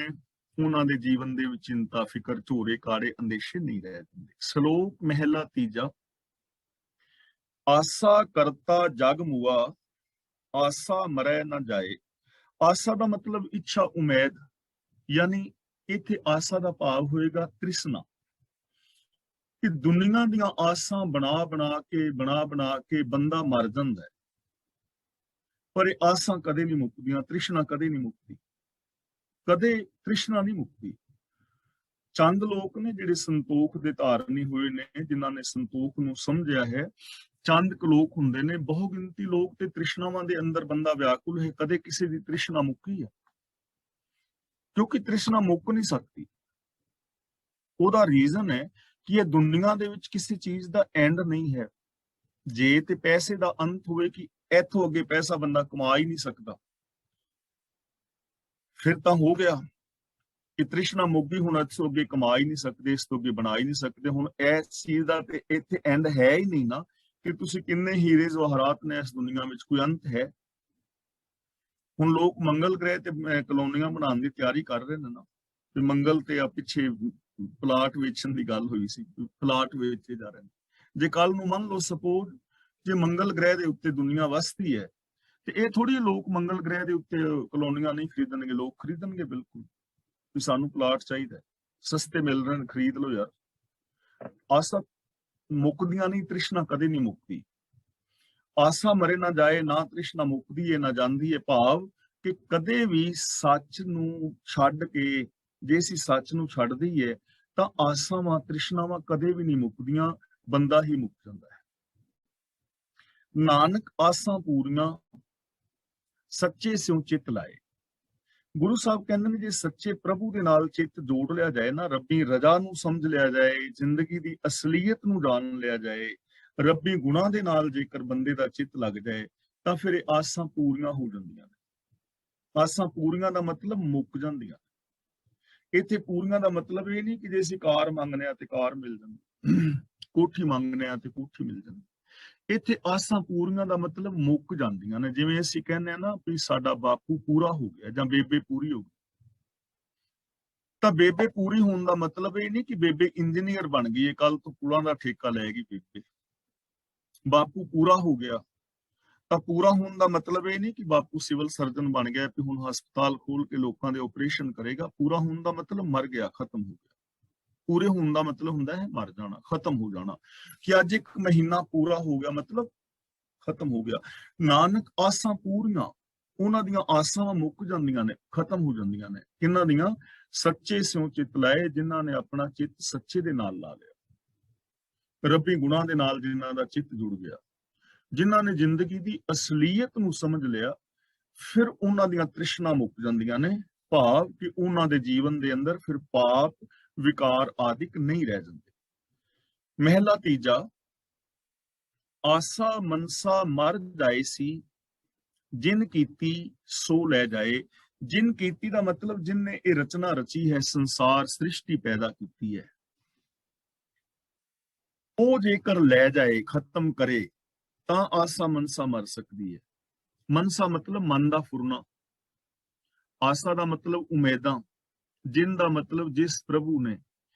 ਉਹਨਾਂ ਦੇ ਜੀਵਨ ਦੇ ਵਿੱਚ ਚਿੰਤਾ ਫਿਕਰ ਝੋਰੇ ਕਾੜੇ ਅੰਦੇਸ਼ੇ ਨਹੀਂ ਰਹਿ ਜਾਂਦੇ। ਸ਼ਲੋਕ ਮਹਿਲਾ ਤੀਜਾ। ਆਸਾ ਕਰਤਾ ਜਗ ਮੁਆ, ਆਸਾ ਮਰੈ ਨਾ ਜਾਏ। ਆਸਾ ਦਾ ਮਤਲਬ ਇੱਛਾ, ਉਮੀਦ, ਯਾਨੀ ਇੱਥੇ ਆਸਾ ਦਾ ਭਾਵ ਹੋਏਗਾ ਤ੍ਰਿਸ਼ਨਾ, ਕਿ ਦੁਨੀਆ ਦੀਆਂ ਆਸਾਂ ਬਣਾ ਕੇ ਬੰਦਾ ਮਰ ਜਾਂਦਾ ਹੈ, ਪਰ ਇਹ ਆਸਾਂ ਕਦੇ ਨਹੀਂ ਮੁੱਕਦੀਆਂ, ਤ੍ਰਿਸ਼ਨਾ ਕਦੇ ਨਹੀਂ ਮੁੱਕਦੀ, ਕਦੇ ਤ੍ਰਿਸ਼ਨਾ ਨਹੀਂ ਮੁੱਕਦੀ। ਚੰਦ ਲੋਕ ਨੇ ਜਿਹੜੇ ਸੰਤੋਖ ਦੇ ਧਾਰਨੀ ਹੋਏ ਨੇ, ਜਿਨ੍ਹਾਂ ਨੇ ਸੰਤੋਖ ਨੂੰ ਸਮਝਿਆ ਹੈ। ਚੰਦ ਕੁ ਲੋਕ ਹੁੰਦੇ ਨੇ, ਬਹੁ ਗਿਣਤੀ ਲੋਕ ਤੇ ਤ੍ਰਿਸ਼ਨਾਵਾਂ ਦੇ ਅੰਦਰ ਬੰਦਾ ਵਿਆਕੁਲ ਹੈ। ਕਦੇ ਕਿਸੇ ਦੀ ਤ੍ਰਿਸ਼ਨਾ ਮੁੱਕੀ ਹੈ? ਕਿਉਂਕਿ ਤ੍ਰਿਸ਼ਨਾ ਮੁੱਕ ਨਹੀਂ ਸਕਦੀ। ਉਹਦਾ ਰੀਜ਼ਨ ਹੈ ਕਿ ਇਹ ਦੁਨੀਆ ਦੇ ਵਿੱਚ ਕਿਸੇ ਚੀਜ਼ ਦਾ ਐਂਡ ਨਹੀਂ ਹੈ। ਜੇ ਤੇ ਪੈਸੇ ਦਾ ਅੰਤ ਹੋਵੇ ਕਿ ਇੱਥੋਂ ਅੱਗੇ ਪੈਸਾ ਬੰਦਾ ਕਮਾ ਹੀ ਨਹੀਂ ਸਕਦਾ, ਫਿਰ ਤਾਂ ਹੋ ਗਿਆ ਕਿ ਤ੍ਰਿਸ਼ਨਾ ਮੁੱਕ ਗਈ, ਹੁਣ ਇੱਥੋਂ ਅੱਗੇ ਕਮਾ ਹੀ ਨਹੀਂ ਸਕਦੇ, ਇਸ ਤੋਂ ਅੱਗੇ ਬਣਾ ਹੀ ਨਹੀਂ ਸਕਦੇ। ਹੁਣ ਇਸ ਚੀਜ਼ ਦਾ ਤੇ ਇੱਥੇ ਐਂਡ ਹੈ ਹੀ ਨਹੀਂ ਨਾ, ਕਿ ਤੁਸੀਂ ਕਿੰਨੇ ਹੀਰੇ ਜਵਾਹਰਾਤ ਨੇ ਇਸ ਦੁਨੀਆ ਵਿੱਚ, ਕੋਈ ਅੰਤ ਹੈ? ਹੁਣ ਲੋਕ ਮੰਗਲ ਗ੍ਰਹਿ ਤੇ ਕਲੋਨੀਆਂ ਬਣਾਉਣ ਦੀ ਤਿਆਰੀ ਕਰ ਰਹੇ ਨੇ ਨਾ, ਤੇ ਮੰਗਲ ਤੇ ਆ ਪਿੱਛੇ ਪਲਾਟ ਵੇਚਣ ਦੀ ਗੱਲ ਹੋਈ ਸੀ, ਪਲਾਟ ਵੇਚੇ ਜਾ ਰਹੇ ਨੇ। ਜੇ ਕੱਲ ਨੂੰ ਮੰਨ ਲਓ ਸਪੋਜ਼ ਜੇ ਮੰਗਲ ਗ੍ਰਹਿ ਦੇ ਉੱਤੇ ਦੁਨੀਆ ਵਸਦੀ ਹੈ, ਤੇ ਇਹ ਥੋੜੀ ਲੋਕ ਮੰਗਲ ਗ੍ਰਹਿ ਦੇ ਉੱਤੇ ਕਲੋਨੀਆਂ ਨਹੀਂ ਖਰੀਦਣਗੇ, ਲੋਕ ਖਰੀਦਣਗੇ ਬਿਲਕੁਲ, ਵੀ ਸਾਨੂੰ ਪਲਾਟ ਚਾਹੀਦਾ, ਸਸਤੇ ਮਿਲ ਰਹੇ ਨੇ, ਖਰੀਦ ਲਓ ਯਾਰ। ਆਸਾ ਮੁੱਕਦੀਆਂ ਨਹੀਂ, ਤ੍ਰਿਸ਼ਨਾ ਕਦੇ ਨਹੀਂ ਮੁੱਕਦੀ। ਆਸਾ ਮਰੇ ਨਾ ਜਾਏ, ਨਾ ਤ੍ਰਿਸ਼ਨਾ ਮੁੱਕਦੀ ਹੈ ਨਾ ਜਾਂਦੀ ਹੈ। ਭਾਵ ਕਿ ਕਦੇ ਵੀ ਸੱਚ ਨੂੰ ਛੱਡ ਕੇ, ਜੇ ਅਸੀਂ ਸੱਚ ਨੂੰ ਛੱਡ ਦਈਏ ਤਾਂ ਆਸਾਵਾਂ ਤ੍ਰਿਸ਼ਨਾਵਾਂ ਕਦੇ ਵੀ ਨਹੀਂ ਮੁੱਕਦੀਆਂ, ਬੰਦਾ ਹੀ ਮੁੱਕ ਜਾਂਦਾ ਹੈ। ਨਾਨਕ ਆਸਾਂ ਪੂਰੀਆਂ ਸੱਚੇ ਸਿਉ ਚਿੱਤ ਲਾਏ। ਗੁਰੂ ਸਾਹਿਬ ਕਹਿੰਦੇ ਨੇ ਜੇ ਸੱਚੇ ਪ੍ਰਭੂ ਦੇ ਨਾਲ ਚਿੱਤ ਜੋੜ ਲਿਆ ਜਾਏ ਨਾ, ਰੱਬੀ ਰਜ਼ਾ ਨੂੰ ਸਮਝ ਲਿਆ ਜਾਏ, ਜ਼ਿੰਦਗੀ ਦੀ ਅਸਲੀਅਤ ਨੂੰ ਜਾਣ ਲਿਆ ਜਾਏ, ਰੱਬੀ ਗੁਣਾਂ ਦੇ ਨਾਲ ਜੇਕਰ ਬੰਦੇ ਦਾ ਚਿੱਤ ਲੱਗ ਜਾਏ, ਤਾਂ ਫਿਰ ਇਹ ਆਸਾਂ ਪੂਰੀਆਂ ਹੋ ਜਾਂਦੀਆਂ ਨੇ। ਆਸਾਂ ਪੂਰੀਆਂ ਦਾ ਮਤਲਬ ਮੁੱਕ ਜਾਂਦੀਆਂ। ਇੱਥੇ ਪੂਰੀਆਂ ਦਾ ਮਤਲਬ ਇਹ ਨਹੀਂ ਕਿ ਜੇ ਅਸੀਂ ਕਾਰ ਮੰਗਨੇ ਆ ਤੇ ਕਾਰ ਮਿਲ ਜਾਂਦੀ, ਕੋਠੀ ਮੰਗਨੇ ਆ ਤੇ ਕੋਠੀ ਮਿਲ ਜਾਂਦੀ। ਇੱਥੇ ਆਸਾਂ ਪੂਰੀਆਂ ਦਾ ਮਤਲਬ ਮੁੱਕ ਜਾਂਦੀਆਂ ਨੇ। ਜਿਵੇਂ ਅਸੀਂ ਕਹਿੰਦੇ ਆ ਨਾ ਵੀ ਸਾਡਾ ਬਾਪੂ ਪੂਰਾ ਹੋ ਗਿਆ ਜਾਂ ਬੇਬੇ ਪੂਰੀ ਹੋ ਗਈ, ਤਾਂ ਬੇਬੇ ਪੂਰੀ ਹੋਣ ਦਾ ਮਤਲਬ ਇਹ ਨਹੀਂ ਕਿ ਬੇਬੇ ਇੰਜੀਨੀਅਰ ਬਣ ਗਈ ਹੈ, ਕੱਲ ਤੋਂ ਪੁਲਾਂ ਦਾ ਠੇਕਾ ਲਏਗੀ ਬੇਬੇ। ਬਾਪੂ ਪੂਰਾ ਹੋ ਗਿਆ ਤਾਂ ਪੂਰਾ ਹੋਣ ਦਾ ਮਤਲਬ ਇਹ ਨਹੀਂ ਕਿ ਬਾਪੂ ਸਿਵਲ ਸਰਜਨ ਬਣ ਗਿਆ ਕਿ ਹੁਣ ਹਸਪਤਾਲ ਖੋਲ ਕੇ ਲੋਕਾਂ ਦੇ ਆਪਰੇਸ਼ਨ ਕਰੇਗਾ। ਪੂਰਾ ਹੋਣ ਦਾ ਮਤਲਬ ਮਰ ਗਿਆ, ਖਤਮ ਹੋ ਗਿਆ। ਪੂਰੇ ਹੋਣ ਦਾ ਮਤਲਬ ਹੁੰਦਾ ਹੈ ਮਰ ਜਾਣਾ, ਖਤਮ ਹੋ ਜਾਣਾ। ਕਿ ਅੱਜ ਇੱਕ ਮਹੀਨਾ ਪੂਰਾ ਹੋ ਗਿਆ, ਮਤਲਬ ਖਤਮ ਹੋ ਗਿਆ। ਨਾਨਕ ਆਸਾਂ ਪੂਰੀਆਂ, ਉਹਨਾਂ ਦੀਆਂ ਆਸਾਂ ਮੁੱਕ ਜਾਂਦੀਆਂ ਨੇ, ਖਤਮ ਹੋ ਜਾਂਦੀਆਂ ਨੇ। ਕਿਹਨਾਂ ਦੀਆਂ? ਸੱਚੇ ਸਿਉ ਚਿੱਤ ਲਾਏ, ਜਿਨ੍ਹਾਂ ਨੇ ਆਪਣਾ ਚਿੱਤ ਸੱਚੇ ਦੇ ਨਾਲ ਲਾ ਲਿਆ, ਰੱਬੀ ਗੁਣਾਂ ਦੇ ਨਾਲ ਜਿਨ੍ਹਾਂ ਦਾ ਚਿੱਤ ਜੁੜ ਗਿਆ, ਜਿਨ੍ਹਾਂ ਨੇ ਜ਼ਿੰਦਗੀ ਦੀ ਅਸਲੀਅਤ ਨੂੰ ਸਮਝ ਲਿਆ, ਫਿਰ ਉਹਨਾਂ ਦੀਆਂ ਤ੍ਰਿਸ਼ਨਾ ਮੁੱਕ ਜਾਂਦੀਆਂ ਨੇ। ਭਾਵ ਕਿ ਉਹਨਾਂ ਦੇ ਜੀਵਨ ਦੇ ਅੰਦਰ ਫਿਰ ਪਾਪ, ਵਿਕਾਰ ਆਦਿਕ ਨਹੀਂ ਰਹਿ ਜਾਂਦੇ। ਮਹਿਲਾ ਤੀਜਾ, ਆਸਾ ਮਨਸਾ ਮਰ ਜਾਏ ਸੀ, ਜਿਨ ਕੀਤੀ ਸੋ ਲੈ ਜਾਏ। ਜਿਨ ਕੀਤੀ ਦਾ ਮਤਲਬ ਜਿਨਨੇ ਇਹ ਰਚਨਾ ਰਚੀ ਹੈ, ਸੰਸਾਰ ਸ੍ਰਿਸ਼ਟੀ ਪੈਦਾ ਕੀਤੀ ਹੈ, ਉਹ ਜੇਕਰ ਲੈ ਜਾਏ, ਖਤਮ ਕਰੇ, ਤਾਂ ਆਸਾ ਮਨਸਾ ਮਰ ਸਕਦੀ ਹੈ। ਮਨਸਾ ਮਤਲਬ ਮਨ ਦਾ ਫੁਰਨਾ, ਆਸਾ ਦਾ ਮਤਲਬ ਉਮੀਦਾਂ, ਜਿਨ ਦਾ ਮਤਲਬ ਜਿਸ ਪ੍ਰਭੂ ਨੇ,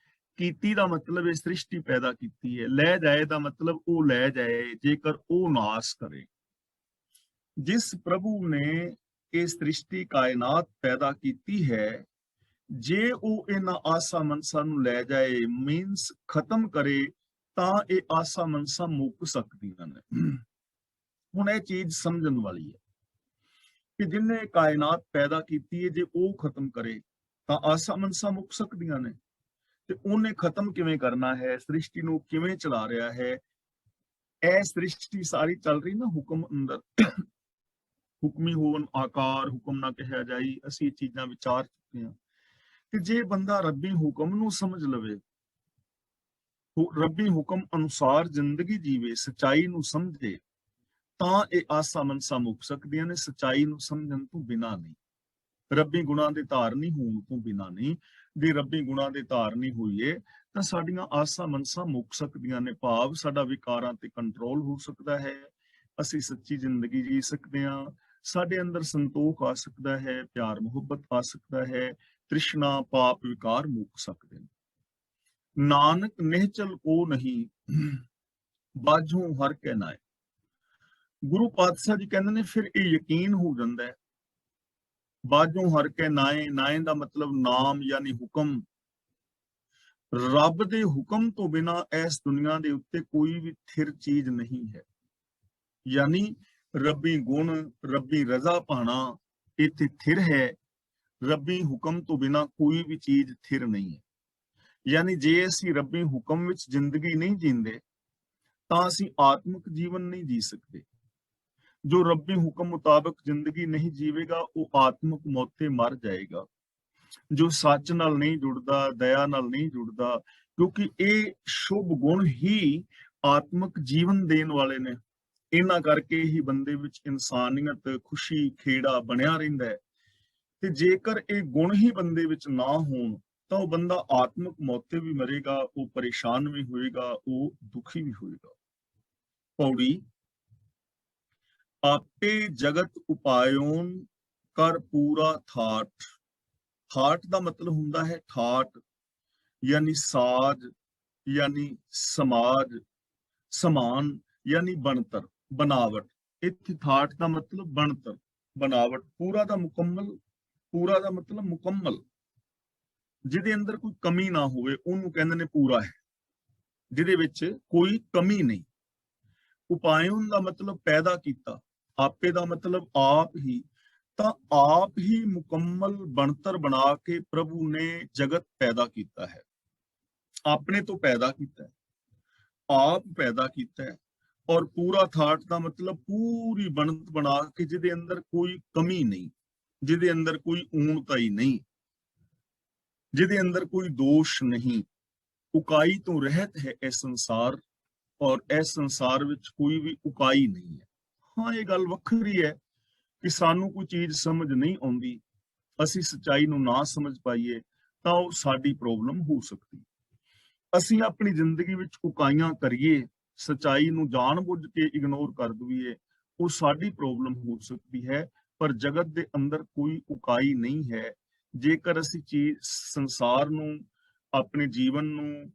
ਕੀਤੀ ਦਾ ਮਤਲਬ ਇਹ ਸ੍ਰਿਸ਼ਟੀ ਪੈਦਾ ਕੀਤੀ ਹੈ, ਲੈ ਜਾਏ ਦਾ ਮਤਲਬ ਉਹ ਲੈ ਜਾਏ ਜੇਕਰ ਉਹ ਨਾਸ ਕਰੇ। ਜਿਸ ਪ੍ਰਭੂ ਨੇ ਇਹ ਸ੍ਰਿਸ਼ਟੀ ਕਾਇਨਾਤ ਪੈਦਾ ਕੀਤੀ ਹੈ, ਜੇ ਉਹ ਇਹਨਾਂ ਆਸਾ ਮਨਸਾ ਨੂੰ ਲੈ ਜਾਏ, ਮੀਨਸ ਖਤਮ ਕਰੇ, ਤਾਂ ਇਹ ਆਸਾ ਮਨਸਾ ਮੁੱਕ ਸਕਦੀਆਂ ਨੇ। ਹੁਣ ਇਹ ਚੀਜ਼ ਸਮਝਣ ਵਾਲੀ ਹੈ ਕਿ ਜਿਹਨੇ ਕਾਇਨਾਤ ਪੈਦਾ ਕੀਤੀ ਹੈ, ਜੇ ਉਹ ਖਤਮ ਕਰੇ ਤਾਂ ਆਸਾ ਮਨਸਾ ਮੁੱਕ ਸਕਦੀਆਂ ਨੇ। ਤੇ ਉਹਨੇ ਖਤਮ ਕਿਵੇਂ ਕਰਨਾ ਹੈ, ਸ੍ਰਿਸ਼ਟੀ ਨੂੰ ਕਿਵੇਂ ਚਲਾ ਰਿਹਾ ਹੈ? ਇਹ ਸ੍ਰਿਸ਼ਟੀ ਸਾਰੀ ਚੱਲ ਰਹੀ ਨਾ ਹੁਕਮ ਅੰਦਰ। ਹੁਕਮੀ ਹੋਵਨ ਆਕਾਰ, ਹੁਕਮ ਨਾ ਕਿਹਾ ਜਾਈ। ਅਸੀਂ ਇਹ ਚੀਜ਼ਾਂ ਵਿਚਾਰ ਚੁੱਕੇ ਹਾਂ ਕਿ ਜੇ ਬੰਦਾ ਰੱਬੀ ਹੁਕਮ ਨੂੰ ਸਮਝ ਲਵੇ, ਰੱਬੀ ਹੁਕਮ ਅਨੁਸਾਰ ਜ਼ਿੰਦਗੀ ਜੀਵੇ, ਸਚਾਈ ਨੂੰ ਸਮਝੇ, ਤਾਂ ਇਹ ਆਸਾ ਮਨਸਾ ਮੁੱਕ ਸਕਦੀਆਂ ਨੇ। ਸਚਾਈ ਨੂੰ ਸਮਝਣ ਤੋਂ ਬਿਨਾਂ ਨਹੀਂ, ਰੱਬੀ ਗੁਣਾਂ ਦੇ ਧਾਰਨੀ ਹੋਣ ਤੋਂ ਬਿਨਾਂ ਨਹੀਂ। ਜੇ ਰੱਬੀ ਗੁਣਾਂ ਦੇ ਧਾਰਨੀ ਹੋਈਏ ਤਾਂ ਸਾਡੀਆਂ ਆਸਾਂ ਮਨਸਾਂ ਮੁੱਕ ਸਕਦੀਆਂ ਨੇ। ਭਾਵ ਸਾਡਾ ਵਿਕਾਰਾਂ ਤੇ ਕੰਟਰੋਲ ਹੋ ਸਕਦਾ ਹੈ, ਅਸੀਂ ਸੱਚੀ ਜ਼ਿੰਦਗੀ ਜੀ ਸਕਦੇ ਹਾਂ, ਸਾਡੇ ਅੰਦਰ ਸੰਤੋਖ ਆ ਸਕਦਾ ਹੈ, ਪਿਆਰ ਮੁਹੱਬਤ ਆ ਸਕਦਾ ਹੈ, ਤ੍ਰਿਸ਼ਨਾ ਪਾਪ ਵਿਕਾਰ ਮੁੱਕ ਸਕਦੇ ਨੇ। ਨਾਨਕ ਨਿਹਚਲ ਕੋ ਨਹੀਂ, ਬਾਝੋਂ ਹਰ ਕੇ ਨਾਏ। ਗੁਰੂ ਪਾਤਸ਼ਾਹ ਜੀ ਕਹਿੰਦੇ ਨੇ ਫਿਰ ਇਹ ਯਕੀਨ ਹੋ ਜਾਂਦਾ ਹੈ, ਬਾਝੋਂ ਹਰ ਕੇ ਨਾਏ। ਨਾਏ ਦਾ ਮਤਲਬ ਨਾਮ ਯਾਨੀ ਹੁਕਮ। ਰੱਬ ਦੇ ਹੁਕਮ ਤੋਂ ਬਿਨਾਂ ਇਸ ਦੁਨੀਆ ਦੇ ਉੱਤੇ ਕੋਈ ਵੀ ਥਿਰ ਚੀਜ਼ ਨਹੀਂ ਹੈ। ਯਾਨੀ ਰੱਬੀ ਗੁਣ, ਰੱਬੀ ਰਜ਼ਾ ਪਾਣਾ ਇੱਥੇ ਥਿਰ ਹੈ। ਰੱਬੀ ਹੁਕਮ ਤੋਂ ਬਿਨਾਂ ਕੋਈ ਵੀ ਚੀਜ਼ ਥਿਰ ਨਹੀਂ ਹੈ। ਯਾਨੀ ਜੇ ਅਸੀਂ ਰੱਬੀ ਹੁਕਮ ਵਿੱਚ ਜ਼ਿੰਦਗੀ ਨਹੀਂ ਜੀਂਦੇ ਤਾਂ ਅਸੀਂ ਆਤਮਿਕ ਜੀਵਨ ਨਹੀਂ ਜੀ ਸਕਦੇ। ਜੋ ਰੱਬੀ ਹੁਕਮ ਮੁਤਾਬਕ ਜ਼ਿੰਦਗੀ ਨਹੀਂ ਜੀਵੇਗਾ ਉਹ ਆਤਮਿਕ ਮੌਤ ਤੇ ਮਰ ਜਾਏਗਾ। ਜੋ ਸੱਚ ਨਾਲ ਨਹੀਂ ਜੁੜਦਾ, ਦਇਆ ਨਾਲ ਨਹੀਂ ਜੁੜਦਾ, ਕਿਉਂਕਿ ਇਹ ਸ਼ੁਭ ਗੁਣ ਹੀ ਆਤਮਿਕ ਜੀਵਨ ਦੇਣ ਵਾਲੇ ਨੇ। ਇਹਨਾਂ ਕਰਕੇ ਹੀ ਬੰਦੇ ਵਿੱਚ ਇਨਸਾਨੀਅਤ, ਖੁਸ਼ੀ, ਖੇੜਾ ਬਣਿਆ ਰਹਿੰਦਾ ਹੈ। ਤੇ ਜੇਕਰ ਇਹ ਗੁਣ ਹੀ ਬੰਦੇ ਵਿੱਚ ਨਾ ਹੋਣ ਤਾਂ ਉਹ ਬੰਦਾ ਆਤਮਿਕ ਮੌਤ ਤੇ ਵੀ ਮਰੇਗਾ, ਉਹ ਪਰੇਸ਼ਾਨ ਵੀ ਹੋਏਗਾ, ਉਹ ਦੁਖੀ ਵੀ ਹੋਏਗਾ। ਪੌੜੀ, ਆਪੇ ਜਗਤ ਉਪਾਇਓਨ ਕਰ ਪੂਰਾ ਥਾਟ। ਥਾਟ ਦਾ ਮਤਲਬ ਹੁੰਦਾ ਹੈ ਠਾਟ, ਯਾਨੀ ਸਾਜ, ਯਾਨੀ ਸਮਾਜ, ਸਮਾਨ ਯਾਨੀ ਬਣਤਰ, ਬਣਾਵਟ। ਇੱਥੇ ਥਾਟ ਦਾ ਮਤਲਬ ਬਣਤਰ, ਬਣਾਵਟ। ਪੂਰਾ ਦਾ ਮੁਕੰਮਲ, ਪੂਰਾ ਦਾ ਮਤਲਬ ਮੁਕੰਮਲ, ਜਿਹਦੇ ਅੰਦਰ ਕੋਈ ਕਮੀ ਨਾ ਹੋਵੇ ਉਹਨੂੰ ਕਹਿੰਦੇ ਨੇ ਪੂਰਾ ਹੈ, ਜਿਹਦੇ ਵਿੱਚ ਕੋਈ ਕਮੀ ਨਹੀਂ। ਉਪਾਇਓਨ ਦਾ ਮਤਲਬ ਪੈਦਾ ਕੀਤਾ, ਆਪੇ ਦਾ ਮਤਲਬ ਆਪ ਹੀ। ਤਾਂ ਆਪ ਹੀ ਮੁਕੰਮਲ ਬਣਤਰ ਬਣਾ ਕੇ ਪ੍ਰਭੂ ਨੇ ਜਗਤ ਪੈਦਾ ਕੀਤਾ ਹੈ। ਆਪਣੇ ਤੋਂ ਪੈਦਾ ਕੀਤਾ ਹੈ, ਆਪ ਪੈਦਾ ਕੀਤਾ ਹੈ। ਔਰ ਪੂਰਾ ਥਾਟ ਦਾ ਮਤਲਬ ਪੂਰੀ ਬਣਤ ਬਣਾ ਕੇ, ਜਿਹਦੇ ਅੰਦਰ ਕੋਈ ਕਮੀ ਨਹੀਂ, ਜਿਹਦੇ ਅੰਦਰ ਕੋਈ ਊਣਤਾਈ ਨਹੀਂ, ਜਿਹਦੇ ਅੰਦਰ ਕੋਈ ਦੋਸ਼ ਨਹੀਂ। ਉਕਾਈ ਤੋਂ ਰਹਿਤ ਹੈ ਇਹ ਸੰਸਾਰ, ਔਰ ਇਸ ਸੰਸਾਰ ਵਿੱਚ ਕੋਈ ਵੀ ਉਕਾਈ ਨਹੀਂ ਹੈ। ਹਾਂ, ਇਹ ਗੱਲ ਵੱਖਰੀ ਹੈ ਕਿ ਸਾਨੂੰ ਕੋਈ ਚੀਜ਼ ਸਮਝ ਨਹੀਂ ਆਉਂਦੀ, ਅਸੀਂ ਸੱਚਾਈ ਨੂੰ ਨਾ ਸਮਝ ਪਾਈਏ ਤਾਂ ਉਹ ਸਾਡੀ ਪ੍ਰੋਬਲਮ ਹੋ ਸਕਦੀ। ਅਸੀਂ ਆਪਣੀ ਜ਼ਿੰਦਗੀ ਵਿੱਚ ਉਕਾਈਆਂ ਕਰੀਏ, ਸੱਚਾਈ ਨੂੰ ਜਾਣਬੁੱਝ ਕੇ ਇਗਨੋਰ ਕਰ ਦਈਏ, ਉਹ ਸਾਡੀ ਪ੍ਰੋਬਲਮ ਹੋ ਸਕਦੀ ਹੈ। ਪਰ ਜਗਤ ਦੇ ਅੰਦਰ ਕੋਈ ਉਕਾਈ ਨਹੀਂ ਹੈ। ਜੇਕਰ ਅਸੀਂ ਚੀਜ਼, ਸੰਸਾਰ ਨੂੰ, ਆਪਣੇ ਜੀਵਨ ਨੂੰ,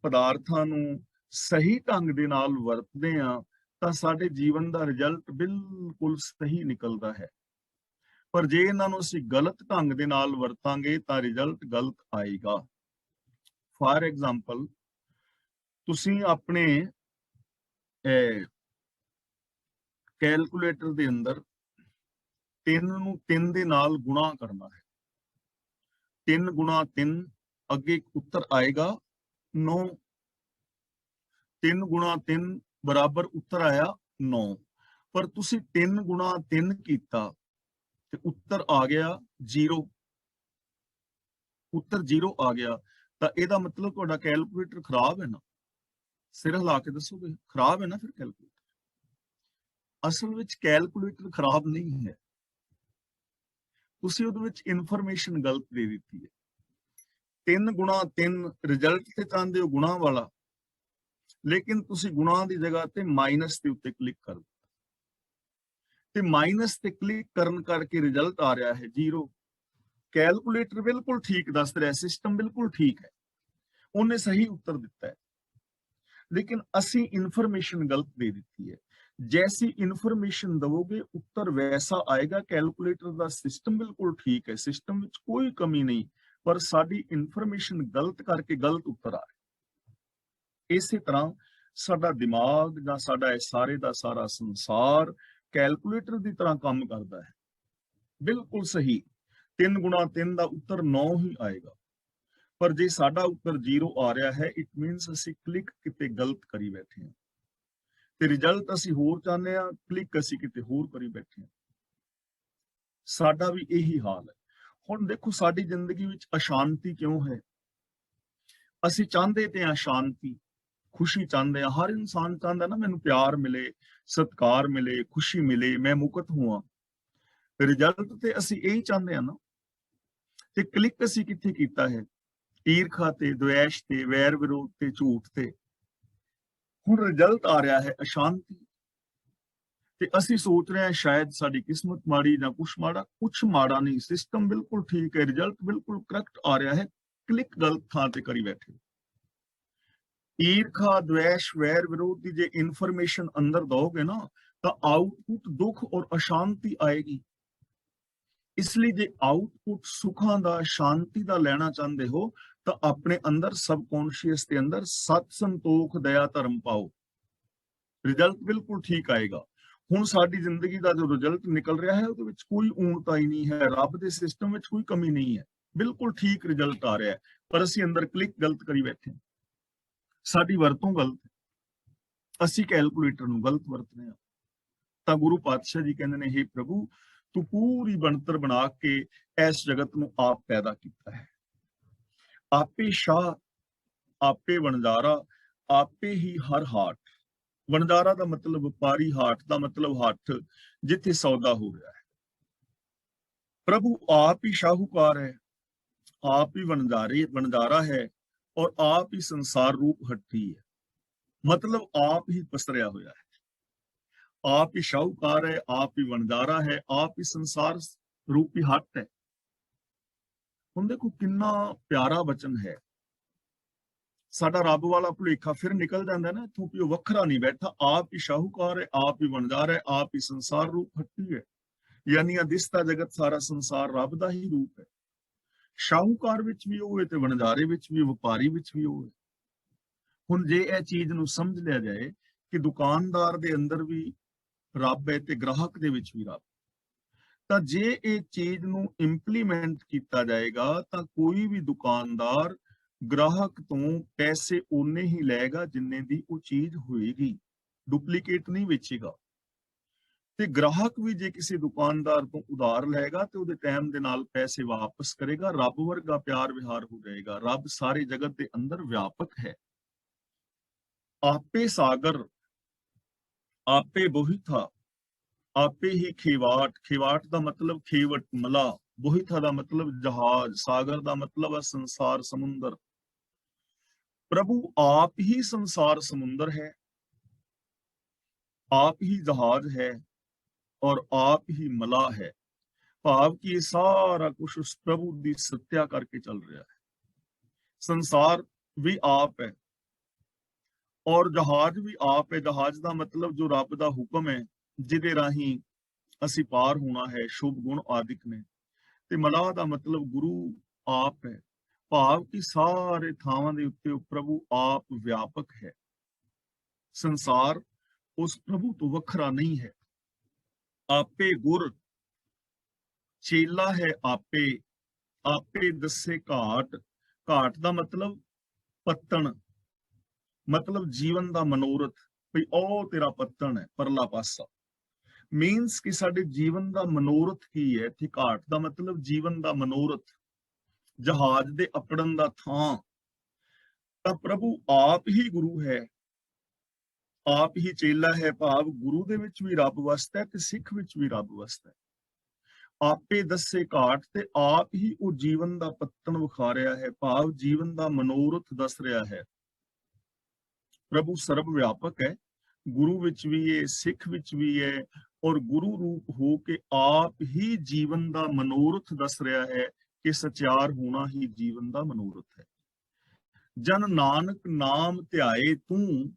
ਪਦਾਰਥਾਂ ਨੂੰ ਸਹੀ ਢੰਗ ਦੇ ਨਾਲ ਵਰਤਦੇ ਹਾਂ ਤਾਂ ਸਾਡੇ ਜੀਵਨ ਦਾ ਰਿਜ਼ਲਟ ਬਿਲਕੁਲ ਸਹੀ ਨਿਕਲਦਾ ਹੈ। ਪਰ ਜੇ ਇਹਨਾਂ ਨੂੰ ਅਸੀਂ ਗਲਤ ਢੰਗ ਦੇ ਨਾਲ ਵਰਤਾਂਗੇ ਤਾਂ ਰਿਜ਼ਲਟ ਗਲਤ ਆਏਗਾ। ਫਾਰ ਐਗਜ਼ਾਮਪਲ, ਤੁਸੀਂ ਆਪਣੇ ਕੈਲਕੂਲੇਟਰ ਦੇ ਅੰਦਰ 3 ਨੂੰ 3 ਦੇ ਨਾਲ ਗੁਣਾ ਕਰਨਾ ਹੈ। 3 ਗੁਣਾ 3 ਅੱਗੇ ਇੱਕ ਉੱਤਰ ਆਏਗਾ 9। 3 ਗੁਣਾ 3 ਬਰਾਬਰ ਉੱਤਰ ਆਇਆ 9। ਪਰ ਤੁਸੀਂ 3 ਗੁਣਾ 3 ਕੀਤਾ ਤੇ ਉੱਤਰ ਆ ਗਿਆ 0। ਉੱਤਰ 0 ਆ ਗਿਆ ਤਾਂ ਇਹਦਾ ਮਤਲਬ ਤੁਹਾਡਾ ਕੈਲਕੂਲੇਟਰ ਖਰਾਬ ਹੈ ਨਾ। ਸਿਰ ਹਿਲਾ ਕੇ ਦੱਸੋਗੇ ਖਰਾਬ ਹੈ ਨਾ ਫਿਰ ਕੈਲਕੂਲੇਟਰ। ਅਸਲ ਵਿੱਚ ਕੈਲਕੂਲੇਟਰ ਖਰਾਬ ਨਹੀਂ ਹੈ, ਤੁਸੀਂ ਉਹਦੇ ਵਿੱਚ ਇਨਫੋਰਮੇਸ਼ਨ ਗਲਤ ਦੇ ਦਿੱਤੀ ਹੈ। 3 ਗੁਣਾ 3 ਰਿਜ਼ਲਟ ਤੇ ਚਾਹੁੰਦੇ ਹੋ ਗੁਣਾ ਵਾਲਾ, ਲੇਕਿਨ ਤੁਸੀਂ ਗੁਣਾ ਦੀ ਜਗ੍ਹਾ ਤੇ ਮਾਈਨਸ ਦੇ ਉੱਤੇ ਕਲਿੱਕ ਕਰ ਦਿੱਤਾ ਤੇ ਮਾਈਨਸ ਤੇ ਕਲਿੱਕ ਕਰਨ ਕਰਕੇ ਰਿਜ਼ਲਟ ਆ ਰਿਹਾ ਹੈ 0। ਕੈਲਕੂਲੇਟਰ ਬਿਲਕੁਲ ਠੀਕ ਦੱਸ ਰਿਹਾ, ਸਿਸਟਮ ਬਿਲਕੁਲ ਠੀਕ ਹੈ, ਉਹਨੇ ਸਹੀ ਉੱਤਰ ਦਿੱਤਾ ਹੈ, ਲੇਕਿਨ ਅਸੀਂ ਇਨਫੋਰਮੇਸ਼ਨ ਗਲਤ ਦੇ ਦਿੱਤੀ ਹੈ। जैसी इंफॉर्मेशन दवोगे उत्तर वैसा आएगा। कैलकुलेटर का सिस्टम बिल्कुल ठीक है, सिस्टम में कोई कमी नहीं, पर साडी इंफॉर्मेशन गलत करके गलत उत्तर आ रहा। इसी तरह साडा दिमाग या साडा सारे का सारा संसार कैलकुलेटर की तरह काम करता है, बिल्कुल सही। 3 गुणा 3 का उत्तर 9 ही आएगा, पर जे साडा उत्तर 0 आ रहा है, इट मीनस असी क्लिक किते गलत करी बैठे हैं ਤੇ ਰਿਜ਼ਲਟ ਅਸੀਂ ਹੋਰ ਚਾਹੁੰਦੇ ਆ, ਕਲਿੱਕ ਅਸੀਂ ਕਿਤੇ ਹੋਰ ਕਰੀ ਬੈਠੇ ਆ। ਸਾਡਾ ਵੀ ਇਹੀ ਹਾਲ ਹੈ। ਹੁਣ ਦੇਖੋ ਸਾਡੀ ਜ਼ਿੰਦਗੀ ਵਿੱਚ ਅਸ਼ਾਂਤੀ ਕਿਉਂ ਹੈ? ਅਸੀਂ ਚਾਹੁੰਦੇ ਤੇ ਆ ਸ਼ਾਂਤੀ, ਖੁਸ਼ੀ ਚਾਹੁੰਦੇ ਆ। ਹਰ ਇਨਸਾਨ ਚਾਹੁੰਦਾ ਨਾ ਮੈਨੂੰ ਪਿਆਰ ਮਿਲੇ, ਸਤਿਕਾਰ ਮਿਲੇ, ਖੁਸ਼ੀ ਮਿਲੇ, ਮੈਂ ਮੁਕਤ ਹੋਵਾਂ। ਰਿਜ਼ਲਟ ਤੇ ਅਸੀਂ ਇਹੀ ਚਾਹੁੰਦੇ ਆ ਨਾ, ਤੇ ਕਲਿੱਕ ਅਸੀਂ ਕਿੱਥੇ ਕੀਤਾ ਹੈ? ਈਰਖਾ ਤੇ, ਦੁਆਸ਼ ਤੇ, ਵੈਰ ਵਿਰੋਧ ਤੇ, ਝੂਠ ਤੇ। ਹੁਣ ਰਿਜ਼ਲਟ ਆ ਰਿਹਾ ਹੈ ਅਸ਼ਾਂਤੀ, ਤੇ ਅਸੀਂ ਸੋਚ ਰਹੇ ਹਾਂ ਸ਼ਾਇਦ ਸਾਡੀ ਕਿਸਮਤ ਮਾੜੀ ਜਾਂ ਕੁਛ ਮਾੜਾ। ਕੁਛ ਮਾੜਾ ਨਹੀਂ, ਸਿਸਟਮ ਬਿਲਕੁਲ ਠੀਕ ਹੈ, ਰਿਜ਼ਲਟ ਬਿਲਕੁਲ ਕਰੈਕਟ ਆ ਰਿਹਾ ਹੈ, ਕਲਿੱਕ ਗਲਤ ਥਾਂ ਤੇ ਕਰੀ ਬੈਠੇ। ਈਰਖਾ, ਦੁਆਸ਼, ਵੈਰ ਵਿਰੋਧ ਦੀ ਜੇ ਇਨਫੋਰਮੇਸ਼ਨ ਅੰਦਰ ਦੋਗੇ ਨਾ ਤਾਂ ਆਊਟਪੁੱਟ ਦੁੱਖ ਔਰ ਅਸ਼ਾਂਤੀ ਆਏਗੀ। ਇਸ ਲਈ ਜੇ ਆਊਟਪੁੱਟ ਸੁੱਖਾਂ ਦਾ, ਸ਼ਾਂਤੀ ਦਾ ਲੈਣਾ ਚਾਹੁੰਦੇ ਹੋ ਤਾਂ ਆਪਣੇ ਅੰਦਰ सबकॉन्शियस ਦੇ ਅੰਦਰ ਸਤ, ਸੰਤੋਖ, ਦਇਆ, ਧਰਮ ਪਾਓ, ਰਿਜ਼ਲਟ ਬਿਲਕੁਲ ਠੀਕ ਆਏਗਾ। ਹੁਣ ਸਾਡੀ ਜ਼ਿੰਦਗੀ ਦਾ ਜੋ ਰਿਜ਼ਲਟ ਨਿਕਲ ਰਿਹਾ ਹੈ ਉਹਦੇ ਵਿੱਚ ਕੋਈ ਊਣਤਾ ਹੀ ਨਹੀਂ ਹੈ, ਰੱਬ ਦੇ ਸਿਸਟਮ ਵਿੱਚ ਕੋਈ ਕਮੀ ਨਹੀਂ ਹੈ, ਬਿਲਕੁਲ ਠੀਕ ਰਿਜ਼ਲਟ ਆ ਰਿਹਾ ਹੈ, ਪਰ ਅਸੀਂ ਅੰਦਰ ਕਲਿੱਕ ਗਲਤ ਕਰੀ ਬੈਠੇ ਹਾਂ। ਸਾਡੀ ਵਰਤੋਂ ਗਲਤ ਹੈ, ਅਸੀਂ ਕੈਲਕੂਲੇਟਰ ਨੂੰ ਗਲਤ ਵਰਤ ਰਹੇ ਹਾਂ। ਤਾਂ ਗੁਰੂ ਪਾਤਸ਼ਾਹ ਜੀ ਕਹਿੰਦੇ ਨੇ, ਹੇ ਪ੍ਰਭੂ ਤੂੰ ਪੂਰੀ ਬਣਤਰ ਬਣਾ ਕੇ ਇਸ ਜਗਤ ਨੂੰ ਆਪ ਪੈਦਾ ਕੀਤਾ ਹੈ। ਆਪੇ ਸ਼ਾਹ, ਆਪੇ ਵਣਜਾਰਾ, ਆਪੇ ਹੀ ਹਰ ਹਾਟ। ਵਣਜਾਰਾ ਦਾ ਮਤਲਬ ਵਪਾਰੀ, ਹਾਟ ਦਾ ਮਤਲਬ ਹੱਥ ਜਿੱਥੇ ਸੌਦਾ ਹੋ ਰਿਹਾ ਹੈ। ਪ੍ਰਭੂ ਆਪ ਹੀ ਸ਼ਾਹੂਕਾਰ ਹੈ, ਆਪ ਹੀ ਵਣਜਾਰਾ ਹੈ, ਔਰ ਆਪ ਹੀ ਸੰਸਾਰ ਰੂਪ ਹੱਟੀ ਹੈ, ਮਤਲਬ ਆਪ ਹੀ ਪਸਰਿਆ ਹੋਇਆ ਹੈ। ਆਪ ਹੀ ਸ਼ਾਹੂਕਾਰ ਹੈ, ਆਪ ਹੀ ਵਣਜਾਰਾ ਹੈ, ਆਪ ਹੀ ਸੰਸਾਰ ਰੂਪੀ ਹੱਟ ਹੈ। ਹੁਣ ਦੇਖੋ ਕਿੰਨਾ ਪਿਆਰਾ ਬਚਨ ਹੈ। ਸਾਡਾ ਰੱਬ ਵਾਲਾ ਭੁਲੇਖਾ ਫਿਰ ਨਿਕਲ ਜਾਂਦਾ ਨਾ ਇੱਥੋਂ ਕਿ ਉਹ ਵੱਖਰਾ ਨਹੀਂ ਬੈਠਾ। ਆਪ ਹੀ ਸ਼ਾਹੂਕਾਰ ਹੈ, ਆਪ ਹੀ ਵਣਜਾਰਾ ਹੈ, ਆਪ ਹੀ ਸੰਸਾਰ ਰੂਪ ਹੱਟੀ ਹੈ। ਯਾਨੀ ਦਿਸਦਾ ਜਗਤ ਸਾਰਾ ਸੰਸਾਰ ਰੱਬ ਦਾ ਹੀ ਰੂਪ ਹੈ। ਸ਼ਾਹੂਕਾਰ ਵਿੱਚ ਵੀ ਉਹ ਹੈ ਤੇ ਵਣਜਾਰੇ ਵਿੱਚ ਵੀ, ਵਪਾਰੀ ਵਿੱਚ ਵੀ ਉਹ ਹੈ। ਹੁਣ ਜੇ ਇਹ ਚੀਜ਼ ਨੂੰ ਸਮਝ ਲਿਆ ਜਾਏ ਕਿ ਦੁਕਾਨਦਾਰ ਦੇ ਅੰਦਰ ਵੀ ਰੱਬ ਹੈ ਤੇ ਗ੍ਰਾਹਕ ਦੇ ਵਿੱਚ ਵੀ ਰੱਬ, ਤਾਂ ਜੇ ਇਹ ਚੀਜ਼ ਨੂੰ ਇੰਪਲੀਮੈਂਟ ਕੀਤਾ ਜਾਏਗਾ ਤਾਂ ਕੋਈ ਵੀ ਦੁਕਾਨਦਾਰ ਗ੍ਰਾਹਕ ਤੋਂ ਪੈਸੇ ਓਨੇ ਹੀ ਲਏਗਾ ਜਿੰਨੇ ਦੀ ਉਹ ਚੀਜ਼ ਹੋਏਗੀ, ਡੁਪਲੀਕੇਟ ਨਹੀਂ ਵੇਚੇਗਾ। ਤੇ ਗ੍ਰਾਹਕ ਵੀ ਜੇ ਕਿਸੇ ਦੁਕਾਨਦਾਰ ਤੋਂ ਉਧਾਰ ਲਏਗਾ ਤੇ ਉਹਦੇ ਟਾਈਮ ਦੇ ਨਾਲ ਪੈਸੇ ਵਾਪਸ ਕਰੇਗਾ। ਰੱਬ ਵਰਗਾ ਪਿਆਰ ਵਿਹਾਰ ਹੋ ਜਾਏਗਾ। ਰੱਬ ਸਾਰੇ ਜਗਤ ਦੇ ਅੰਦਰ ਵਿਆਪਕ ਹੈ। ਆਪੇ ਸਾਗਰ, ਆਪੇ ਬੋਹਿਥਾ, ਆਪੇ ਹੀ ਖੇਵਾਟ। ਖੇਵਾਟ ਦਾ ਮਤਲਬ ਖੇਵਟ, ਮਲਾ। ਬੋਹਿਥਾ ਦਾ ਮਤਲਬ ਜਹਾਜ਼। ਸਾਗਰ ਦਾ ਮਤਲਬ ਹੈ ਸੰਸਾਰ, ਸਮੁੰਦਰ। ਪ੍ਰਭੂ ਆਪ ਹੀ ਸੰਸਾਰ ਸਮੁੰਦਰ ਹੈ, ਆਪ ਹੀ ਜਹਾਜ਼ ਹੈ, ਔਰ ਆਪ ਹੀ ਮਲਾ ਹੈ। ਭਾਵ ਕਿ ਇਹ ਸਾਰਾ ਕੁਛ ਉਸ ਪ੍ਰਭੂ ਦੀ ਸੱਤਿਆ ਕਰਕੇ ਚੱਲ ਰਿਹਾ ਹੈ। ਸੰਸਾਰ ਵੀ ਆਪ ਹੈ ਔਰ ਜਹਾਜ਼ ਵੀ ਆਪ ਹੈ। ਜਹਾਜ਼ ਦਾ ਮਤਲਬ ਜੋ ਰੱਬ ਦਾ ਹੁਕਮ ਹੈ ਜਿਹਦੇ ਰਾਹੀਂ ਅਸੀਂ ਪਾਰ ਹੋਣਾ ਹੈ, ਸ਼ੁਭ ਗੁਣ ਆਦਿਕ ਨੇ। ਤੇ ਮਲਾਹ ਦਾ ਮਤਲਬ ਗੁਰੂ ਆਪ ਹੈ। ਭਾਵ ਕਿ ਸਾਰੇ ਥਾਵਾਂ ਦੇ ਉੱਤੇ ਉਹ ਪ੍ਰਭੂ ਆਪ ਵਿਆਪਕ ਹੈ। ਸੰਸਾਰ ਉਸ ਪ੍ਰਭੂ ਤੋਂ ਵੱਖਰਾ ਨਹੀਂ ਹੈ। ਆਪੇ ਗੁਰ, ਚੇਲਾ ਹੈ ਆਪੇ, ਆਪੇ ਦੱਸੇ ਘਾਟ। ਘਾਟ ਦਾ ਮਤਲਬ ਪੱਤਣ, ਮਤਲਬ ਜੀਵਨ ਦਾ ਮਨੋਰਥ, ਵੀ ਉਹ ਤੇਰਾ ਪੱਤਣ ਹੈ ਪਰਲਾ ਪਾਸਾ। ਮੀਨਸ ਕਿ ਸਾਡੇ ਜੀਵਨ ਦਾ ਮਨੋਰਥ ਕੀ ਹੈ। ਇੱਥੇ ਘਾਟ ਦਾ ਮਤਲਬ ਜੀਵਨ ਦਾ ਮਨੋਰਥ, ਜਹਾਜ਼ ਦੇ ਅਪੜਨ ਦਾ ਥਾਂ। ਤਾਂ ਪ੍ਰਭੂ ਆਪ ਹੀ ਗੁਰੂ ਹੈ, ਆਪ ਹੀ ਚੇਲਾ ਹੈ, ਭਾਵ ਗੁਰੂ ਦੇ ਵਿੱਚ ਵੀ ਰੱਬ ਵਸਦਾ ਹੈ ਤੇ ਸਿੱਖ ਵਿੱਚ ਵੀ ਰੱਬ ਵਸਦਾ ਹੈ। ਆਪੇ ਦੱਸੇ ਘਾਟ, ਤੇ ਆਪ ਹੀ ਉਹ ਜੀਵਨ ਦਾ ਪੱਤਣ ਵਿਖਾ ਰਿਹਾ ਹੈ, ਭਾਵ ਜੀਵਨ ਦਾ ਮਨੋਰਥ ਦੱਸ ਰਿਹਾ ਹੈ। ਪ੍ਰਭੂ ਸਰਬ ਵਿਆਪਕ ਹੈ, ਗੁਰੂ ਵਿੱਚ ਵੀ ਹੈ, ਸਿੱਖ ਵਿੱਚ ਵੀ ਹੈ, ਔਰ ਗੁਰੂ ਰੂਪ ਹੋ ਕੇ ਆਪ ਹੀ ਜੀਵਨ ਦਾ ਮਨੋਰਥ ਦੱਸ ਰਿਹਾ ਹੈ ਕਿ ਸਚਿਆਰ ਹੋਣਾ ਹੀ ਜੀਵਨ ਦਾ ਮਨੋਰਥ ਹੈ। ਜਨ ਨਾਨਕ ਨਾਮ ਧਿਆਏ ਤੂੰ,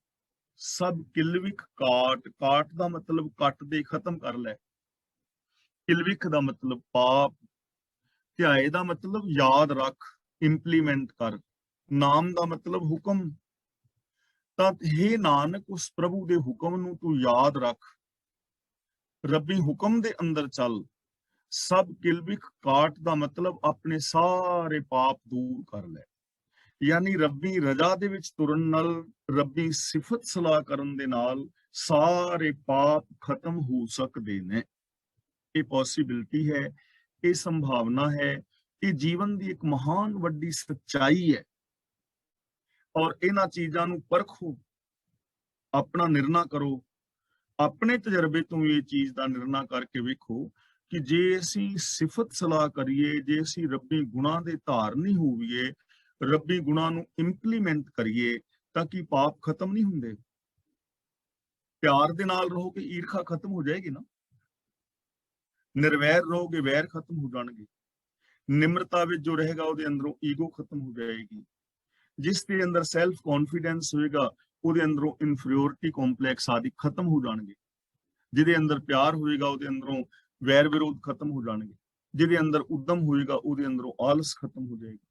ਸਭ ਕਿਲਵਿਖ ਕਾਟ। ਕਾਟ ਦਾ ਮਤਲਬ ਕੱਟ ਦੇ, ਖਤਮ ਕਰ ਲੈ। ਕਿਲਵਿਖ ਦਾ ਮਤਲਬ ਪਾਪ, ਧਿਆਏ ਦਾ ਮਤਲਬ ਯਾਦ ਰੱਖ, ਇੰਪਲੀਮੈਂਟ ਕਰ। ਨਾਮ ਦਾ ਮਤਲਬ ਹੁਕਮ। ਤਾਂ ਹੇ ਨਾਨਕ, ਉਸ ਪ੍ਰਭੂ ਦੇ ਹੁਕਮ ਨੂੰ ਤੂੰ ਯਾਦ ਰੱਖ, ਰੱਬੀ ਹੁਕਮ ਦੇ ਅੰਦਰ ਚੱਲ। ਸਭ ਕਿਲਵਿਖ ਕਾਟ ਦਾ ਮਤਲਬ ਆਪਣੇ ਸਾਰੇ ਪਾਪ ਦੂਰ ਕਰ ਲੈ। ਯਾਨੀ ਰੱਬੀ ਰਜ਼ਾ ਦੇ ਵਿੱਚ ਤੁਰਨ ਨਾਲ, ਰੱਬੀ ਸਿਫਤ ਸਲਾਹ ਕਰਨ ਦੇ ਨਾਲ ਸਾਰੇ ਪਾਪ ਖਤਮ ਹੋ ਸਕਦੇ ਨੇ। ਇਹ ਪੋਸੀਬਿਲਿਟੀ ਹੈ, ਇਹ ਸੰਭਾਵਨਾ ਹੈ, ਇਹ ਜੀਵਨ ਦੀ ਇੱਕ ਮਹਾਨ ਵੱਡੀ ਸੱਚਾਈ ਹੈ। ਔਰ ਇਹਨਾਂ ਚੀਜ਼ਾਂ ਨੂੰ ਪਰਖੋ, ਆਪਣਾ ਨਿਰਣਾ ਕਰੋ, ਆਪਣੇ ਤਜਰਬੇ ਤੋਂ ਇਹ ਚੀਜ਼ ਦਾ ਨਿਰਣਾ ਕਰਕੇ ਵੇਖੋ ਕਿ ਜੇ ਅਸੀਂ ਸਿਫਤ ਸਲਾਹ ਕਰੀਏ, ਜੇ ਅਸੀਂ ਰੱਬੀ ਗੁਣਾਂ ਦੇ ਧਾਰਨੀ ਹੋਈਏ, ਰੱਬੀ ਗੁਣਾਂ ਨੂੰ ਇੰਪਲੀਮੈਂਟ ਕਰੀਏ, ਤਾਂ ਕਿ ਪਾਪ ਖਤਮ ਨਹੀਂ ਹੁੰਦੇ। ਪਿਆਰ ਦੇ ਨਾਲ ਰਹੋਗੇ, ਈਰਖਾ ਖਤਮ ਹੋ ਜਾਏਗੀ ਨਾ। ਨਿਰਵੈਰ ਰਹੋਗੇ, ਵੈਰ ਖਤਮ ਹੋ ਜਾਣਗੇ। ਨਿਮਰਤਾ ਵਿੱਚ ਜੋ ਰਹੇਗਾ, ਉਹਦੇ ਅੰਦਰੋਂ ਈਗੋ ਖਤਮ ਹੋ ਜਾਏਗੀ। ਜਿਸ ਦੇ ਅੰਦਰ ਸੈਲਫ ਕੌਨਫੀਡੈਂਸ ਹੋਏਗਾ, ਉਹਦੇ ਅੰਦਰੋਂ ਇਨਫੀਰੀਓਰਿਟੀ ਕੰਪਲੈਕਸ ਆਦਿ ਖਤਮ ਹੋ ਜਾਣਗੇ। ਜਿਹਦੇ ਅੰਦਰ ਪਿਆਰ ਹੋਏਗਾ, ਉਹਦੇ ਅੰਦਰੋਂ ਵੈਰ ਵਿਰੋਧ ਖਤਮ ਹੋ ਜਾਣਗੇ। ਜਿਹਦੇ ਅੰਦਰ ਉਦਮ ਹੋਏਗਾ, ਉਹਦੇ ਅੰਦਰੋਂ ਆਲਸ ਖਤਮ ਹੋ ਜਾਏਗੀ।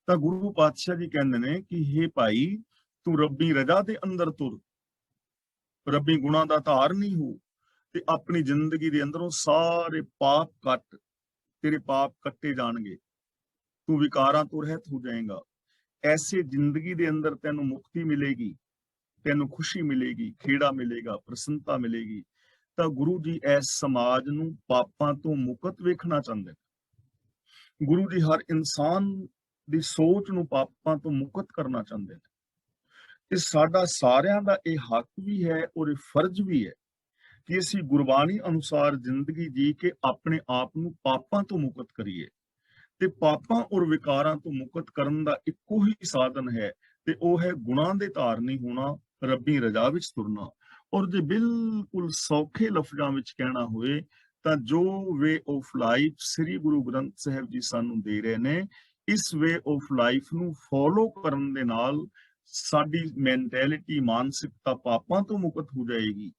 ਤਾਂ ਗੁਰੂ ਪਾਤਸ਼ਾਹ ਜੀ ਕਹਿੰਦੇ ਨੇ ਕਿ ਹੇ ਭਾਈ, ਤੂੰ ਰੱਬੀ ਰਜ਼ਾ ਦੇ ਅੰਦਰ ਤੁਰ, ਰੱਬੀ ਗੁਣਾਂ ਦਾ ਧਾਰਨੀ ਹੋ, ਤੇ ਆਪਣੀ ਜ਼ਿੰਦਗੀ ਦੇ ਅੰਦਰੋਂ ਸਾਰੇ ਪਾਪ ਕੱਟ, ਤੇਰੇ ਪਾਪ ਕੱਟੇ ਜਾਣਗੇ। ਤੂੰ ਵਿਕਾਰਾਂ ਤੋਂ ਰਹਿਤ ਹੋ ਜਾਏਗਾ। ਐਸੇ ਜ਼ਿੰਦਗੀ ਦੇ ਅੰਦਰ ਤੈਨੂੰ ਮੁਕਤੀ ਮਿਲੇਗੀ, ਤੈਨੂੰ ਖੁਸ਼ੀ ਮਿਲੇਗੀ, ਖੇੜਾ ਮਿਲੇਗਾ, ਪ੍ਰਸੰਨਤਾ ਮਿਲੇਗੀ। ਤਾਂ ਗੁਰੂ ਜੀ ਇਸ ਸਮਾਜ ਨੂੰ ਪਾਪਾਂ ਤੋਂ ਮੁਕਤ ਵੇਖਣਾ ਚਾਹੁੰਦੇ ਨੇ। ਗੁਰੂ ਜੀ ਹਰ ਇਨਸਾਨ ਦੀ ਸੋਚ ਨੂੰ ਪਾਪਾਂ ਤੋਂ ਮੁਕਤ ਕਰਨਾ ਚਾਹੁੰਦੇ ਨੇ। ਤੇ ਸਾਡਾ ਸਾਰਿਆਂ ਦਾ ਇਹ ਹੱਕ ਵੀ ਹੈ ਔਰ ਇਹ ਫਰਜ਼ ਵੀ ਹੈ ਕਿ ਅਸੀਂ ਗੁਰਬਾਣੀ ਅਨੁਸਾਰ ਜ਼ਿੰਦਗੀ ਜੀ ਕੇ ਆਪਣੇ ਆਪ ਨੂੰ ਪਾਪਾਂ ਤੋਂ ਮੁਕਤ ਕਰੀਏ। ਤੇ ਪਾਪਾਂ ਔਰ ਵਿਕਾਰਾਂ ਤੋਂ ਮੁਕਤ ਕਰਨ ਦਾ ਇੱਕੋ ਹੀ ਸਾਧਨ ਹੈ, ਤੇ ਉਹ ਹੈ ਗੁਣਾਂ ਦੇ ਧਾਰਨੀ ਹੋਣਾ, ਰੱਬੀ ਰਜ਼ਾ ਵਿੱਚ ਤੁਰਨਾ। ਔਰ ਜੇ ਬਿਲਕੁਲ ਸੌਖੇ ਲਫ਼ਜ਼ਾਂ ਵਿੱਚ ਕਹਿਣਾ ਹੋਏ ਤਾਂ ਜੋ ਵੇ ਆਫ ਲਾਈਫ ਸ੍ਰੀ ਗੁਰੂ ਗ੍ਰੰਥ ਸਾਹਿਬ ਜੀ ਸਾਨੂੰ ਦੇ ਰਹੇ ਨੇ, ਇਸ ਵੇ ਆਫ ਲਾਈਫ ਨੂੰ ਫੋਲੋ ਕਰਨ ਦੇ ਨਾਲ ਸਾਡੀ ਮੈਂਟੈਲਿਟੀ, ਮਾਨਸਿਕਤਾ ਪਾਪਾਂ ਤੋਂ ਮੁਕਤ ਹੋ ਜਾਏਗੀ,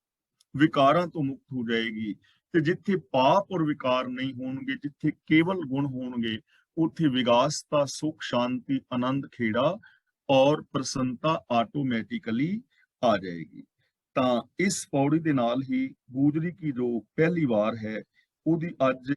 ਵਿਕਾਰਾਂ ਤੋਂ ਮੁਕਤ ਹੋ ਜਾਏਗੀ। ਤੇ ਜਿੱਥੇ ਪਾਪ ਔਰ ਵਿਕਾਰ ਨਹੀਂ ਹੋਣਗੇ, ਜਿੱਥੇ ਕੇਵਲ ਗੁਣ ਹੋਣਗੇ, ਉੱਥੇ ਵਿਗਾਸਤਾ, ਸੁਖ, ਸ਼ਾਂਤੀ, ਆਨੰਦ, ਖੇੜਾ ਔਰ ਪ੍ਰਸੰਨਤਾ ਆਟੋਮੈਟਿਕਲੀ ਆ ਜਾਏਗੀ। ਤਾਂ ਇਸ ਪੌੜੀ ਦੇ ਨਾਲ ਹੀ ਗੂਜਰੀ ਕੀ ਜੋ ਪਹਿਲੀ ਵਾਰ ਹੈ, ਉਹਦੀ ਅੱਜ